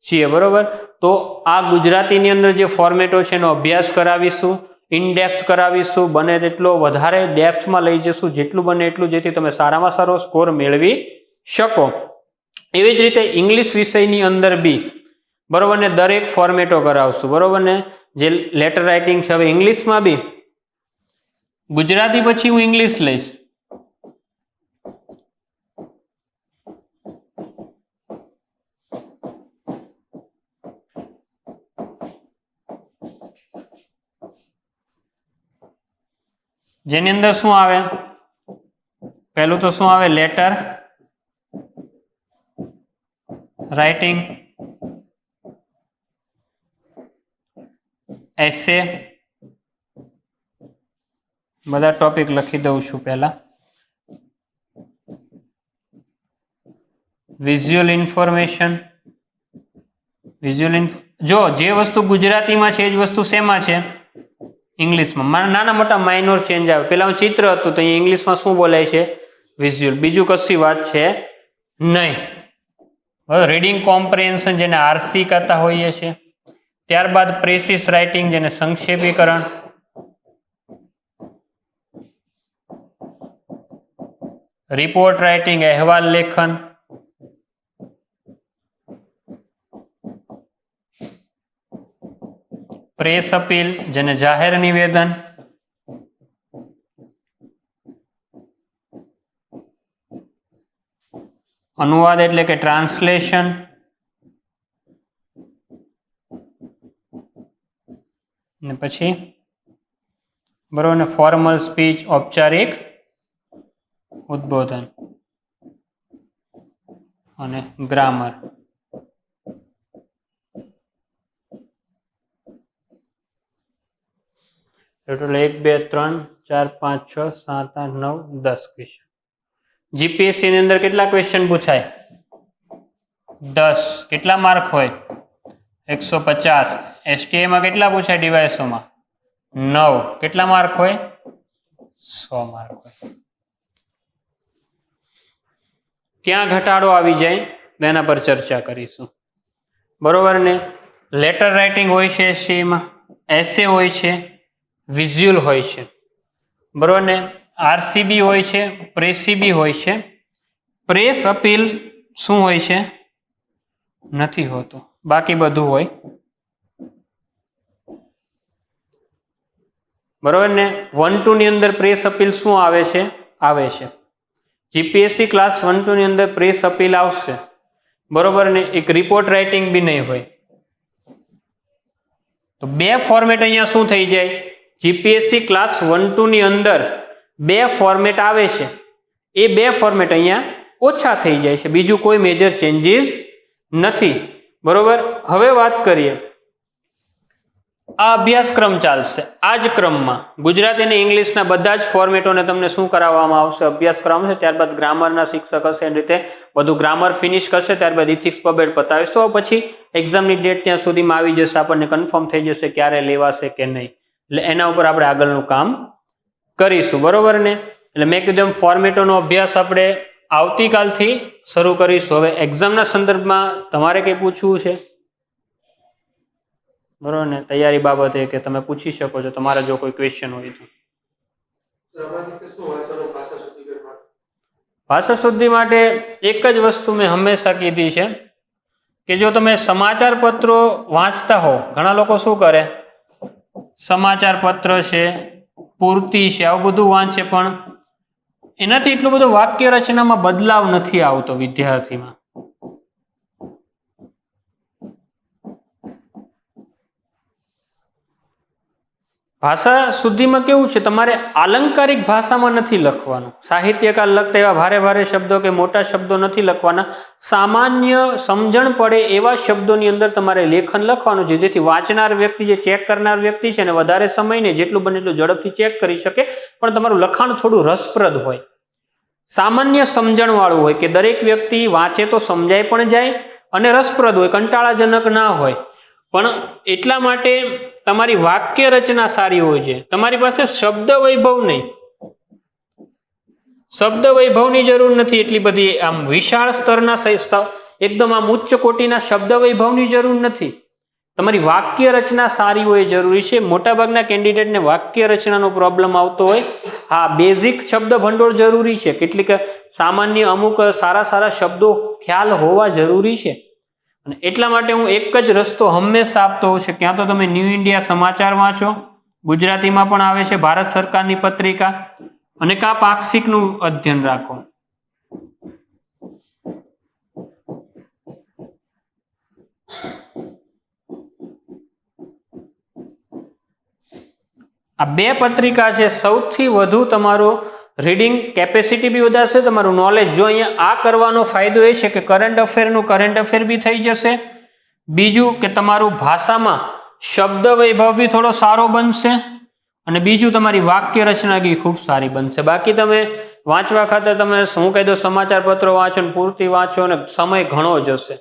Speaker 1: છીએ. બરોબર, તો આ ગુજરાતીની અંદર જે ફોર્મેટો છે એનો અભ્યાસ કરાવીશું, ઇનડેપ્થ કરાવીશું, બને તેટલો વધારે ડેપ્થમાં લઈ જશું, જેટલું બને એટલું, જેથી તમે સારામાં સારો સ્કોર મેળવી શકો. એવી જ રીતે ઇંગ્લિશ વિષયની અંદર બી બરોબર ને દરેક ફોર્મેટો કરાવશું. બરોબર ને, જે લેટર રાઇટિંગ છે, હવે ઇંગ્લિશમાં બી ગુજરાતી પછી હું ઇંગ્લિશ લઈશ. જેની અંદર શું આવે, પહેલું તો શું આવે, લેટર રાઇટિંગ, એસે, બધા ટોપિક લખી દઉં છું પહેલા. વિઝ્યુઅલ ઇન્ફોર્મેશન, જો જે વસ્તુ ગુજરાતીમાં છે એ જ વસ્તુ શેમાં છે, ઇંગ્લિશમાં. નાના મોટા માઇનોર ચેન્જ આવે. પેલા ચિત્ર હતું તો અહીંયા ઇંગ્લિશમાં શું બોલાય છે, વિઝ્યુઅલ. બીજું કશી વાત છે નહીં. રીડિંગ કોમ્પ્રિહેન્શન, જેને આરસી કહેતા હોઈએ છીએ. ત્યારબાદ પ્રેસિસ રાઇટિંગ, જેને સંક્ષેપીકરણ. રિપોર્ટ રાઇટિંગ, અહેવાલ લેખન. પ્રેસ અપીલ, જેને જાહેર નિવેદન. અનુવાદ એટલે કે ટ્રાન્સલેશન. ને પછી બરોબર ને ફોર્મલ સ્પીચ, ઔપચારિક ઉદ્બોધન અને ગ્રામર. Total 1 2 3 4 5 6 7 8 9 10 question. જીપીએસસી ની અંદર કેટલા ક્વેશ્ચન પૂછાય, 10. કેટલા માર્ક હોય, 150. એસટીઆઈ માં કેટલા પૂછાય, ડીવાયએસઓમાં 9. કેટલા માર્ક હોય, 100 માર્ક હોય. ક્યાં ઘટાડો આવી જાય એના પર ચર્ચા કરીશું. બરોબર ને, લેટર રાઇટિંગ હોય છે એસટીઆઈમાં, એસે હોય છે, વિઝ્યુઅલ હોય છે. બરોબર ને, આરસીબી હોય છે, પ્રેસીબી હોય છે. પ્રેસ અપીલ શું હોય છે, નથી હોતું, બાકી બધું હોય. બરોબર ને, 1-2 ની અંદર પ્રેસ અપીલ શું આવે છે, આવે છે. જીપીએસસી ક્લાસ 1-2 ની અંદર પ્રેસ અપીલ આવશે. બરોબર ને, એક રિપોર્ટ રાઇટિંગ બી નહીં હોય. તો બે ફોર્મેટ અહીંયા શું થઈ જાય, જીપીએસસી ક્લાસ 1-2 ની અંદર બે ફોર્મેટ આવે છે, એ બે ફોર્મેટ અહીંયા ઓછા થઈ જાય છે. બીજું કોઈ મેજર ચેન્જીસ નથી. બરોબર, હવે વાત કરીએ, આ અભ્યાસક્રમ ચાલશે. આ જ ક્રમમાં ગુજરાતી અને ઇંગ્લિશના બધા જ ફોર્મેટોને તમને શું કરાવવામાં આવશે, અભ્યાસ કરવામાં આવશે. ત્યારબાદ ગ્રામરના શિક્ષક હશે, એ રીતે બધું ગ્રામર ફિનિશ કરશે. ત્યારબાદ ઇથિક્સ પબેડ પતાવીશું. પછી એક્ઝામની ડેટ ત્યાં સુધીમાં આવી જશે, આપણને કન્ફર્મ થઈ જશે ક્યારે લેવાશે કે નહીં. એટલે એના ઉપર આપણે આગળનું કામ કરીશું. બરોબર ને, એટલે મેં કીધું ફોર્મેટોનો અભ્યાસ આપણે આવતીકાલથી શરૂ કરીશું. હવે એક્ઝામના સંદર્ભમાં તમારે કંઈ પૂછવું છે, બરોબર ને, તૈયારી બાબતે કે તમે પૂછી શકો છો તમારા જો કોઈ ક્વેશ્ચન હોય તો. ભાષા શુદ્ધિ માટે એક જ વસ્તુ મેં હંમેશા કીધી છે કે જો તમે સમાચાર પત્રો વાંચતા હો, ઘણા લોકો શું કરે, સમાચાર પત્ર છે, પૂર્તિ છે, આવું બધું વાંચે, પણ એનાથી એટલું બધું વાક્ય રચનામાં બદલાવ નથી આવતો વિદ્યાર્થીમાં. ભાષા શુદ્ધિમાં કેવું છે, તમારે આલંકારિક ભાષામાં નથી લખવાનું, સાહિત્યકાર લખતા એવા ભારે ભારે શબ્દો કે મોટા શબ્દો નથી લખવાના. સામાન્ય સમજણ પડે એવા શબ્દોની અંદર તમારે લેખન લખવાનું છે, જેથી વાંચનાર વ્યક્તિ, જે ચેક કરનાર વ્યક્તિ છે ને, વધારે સમય ને જેટલું બને એટલું ઝડપથી ચેક કરી શકે, પણ તમારું લખાણ થોડું રસપ્રદ હોય, સામાન્ય સમજણ વાળું હોય, કે દરેક વ્યક્તિ વાંચે તો સમજાય પણ જાય અને રસપ્રદ હોય, કંટાળાજનક ના હોય. પણ એટલા માટે તમારી વાક્ય રચના સારી હોય છે. તમારી પાસે શબ્દ વૈભવ નહીં, શબ્દ વૈભવની જરૂર નથી એટલી બધી, આમ વિશાળ સ્તરના એકદમ આમ ઉચ્ચ કોટીના શબ્દ વૈભવની જરૂર નથી. તમારી વાક્ય રચના સારી હોય જરૂરી છે. મોટાભાગના કેન્ડિડેટને વાક્ય રચનાનો પ્રોબ્લેમ આવતો હોય. હા, બેઝિક શબ્દ ભંડોળ જરૂરી છે, કેટલીક સામાન્ય અમુક સારા સારા શબ્દો ખ્યાલ હોવા જરૂરી છે. અને એટલા માટે હું એક જ રસ્તો હંમેશા આપતો હોઉં છું, ક્યાં તો તમે ન્યૂ ઇન્ડિયા સમાચાર વાંચો, ગુજરાતીમાં પણ આવે છે, ભારત સરકારની પત્રિકા, અને કા પાક્ષિકનું અધ્યયન રાખો. આ બે પત્રિકા છે સૌથી વધુ તમારો રીડિંગ કેપેસિટી બી વધારશે, તમારું નોલેજ. જો અહીંયા આ કરવાનો ફાયદો એ છે કે કરંટ અફેર બી થઈ જશે. બીજું કે તમારું ભાષામાં શબ્દ વૈભવ બી થોડો સારો બનશે, અને બીજું તમારી વાક્ય રચના બી ખૂબ સારી બનશે. બાકી તમે વાંચવા ખાતે તમે હું કહી દઉં સમાચાર પત્રો વાંચો ને પૂરતી વાંચો ને સમય ઘણો જશે.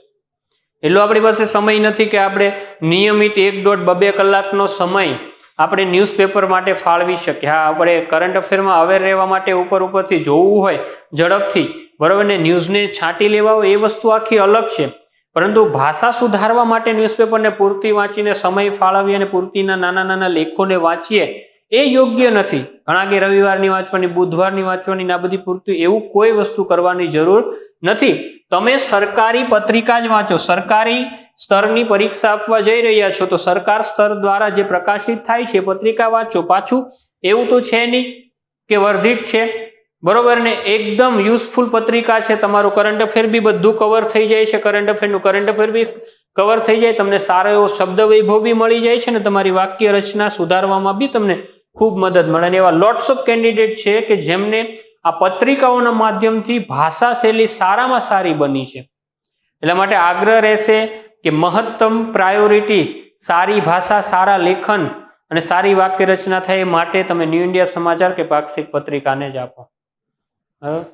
Speaker 1: એટલો આપણી પાસે સમય નથી કે આપણે નિયમિત 1, 1.5, 2 કલાકનો સમય આપણે ન્યૂઝપેપર માટે ફાળવી શકીએ. હા, આપણે કરંટ અફેરમાં અવેર રહેવા માટે ઉપરથી જોવું હોય ઝડપથી, બરોબર ને, ન્યૂઝને છાંટી લેવા હોય એ વસ્તુ આખી અલગ છે. પરંતુ ભાષા સુધારવા માટે ન્યૂઝપેપરને પૂરતી વાંચીને સમય ફાળવીએ અને પૂરતીના નાના નાના લેખોને વાંચીએ એ યોગ્ય નથી. ઘણા કે રવિવારની વાંચવાની, બુધવારની વાંચવાની, આ બધી પૂરતી એવું કોઈ વસ્તુ કરવાની જરૂર નથી. તમે સરકારી પત્રિકા જ વાંચો. સરકારી સ્તરની પરીક્ષા આપવા જઈ રહ્યા છો તો સરકાર સ્તર દ્વારા જે પ્રકાશિત થાય છે પત્રિકા વાંચો. પાછું એવું તો છે નહીં કે વર્ધિત છે, બરોબર ને, એકદમ યુઝફુલ પત્રિકા છે. તમારું કરંટ અફેર બી બધું કવર થઈ જાય છે, કરંટ અફેર બી કવર થઈ જાય, તમને સારો એવો શબ્દ વૈભવ બી મળી જાય છે, ને તમારી વાક્ય રચના સુધારવામાં બી તમને ખૂબ મદદ મળે. અને એવા લોટ્સ ઓફ કેન્ડિડેટ છે કે જેમને આ પત્રિકાઓના માધ્યમથી ભાષા શૈલી સારામાં સારી બની છે. એટલા માટે આગ્રહ રહેશે કે મહત્તમ પ્રાયોરિટી સારી ભાષા, સારા લેખન અને સારી વાક્ય રચના થાય એ માટે તમે ન્યૂ ઇન્ડિયા સમાચાર કે પાક્ષિક પત્રિકાને જ આપો. બરાબર.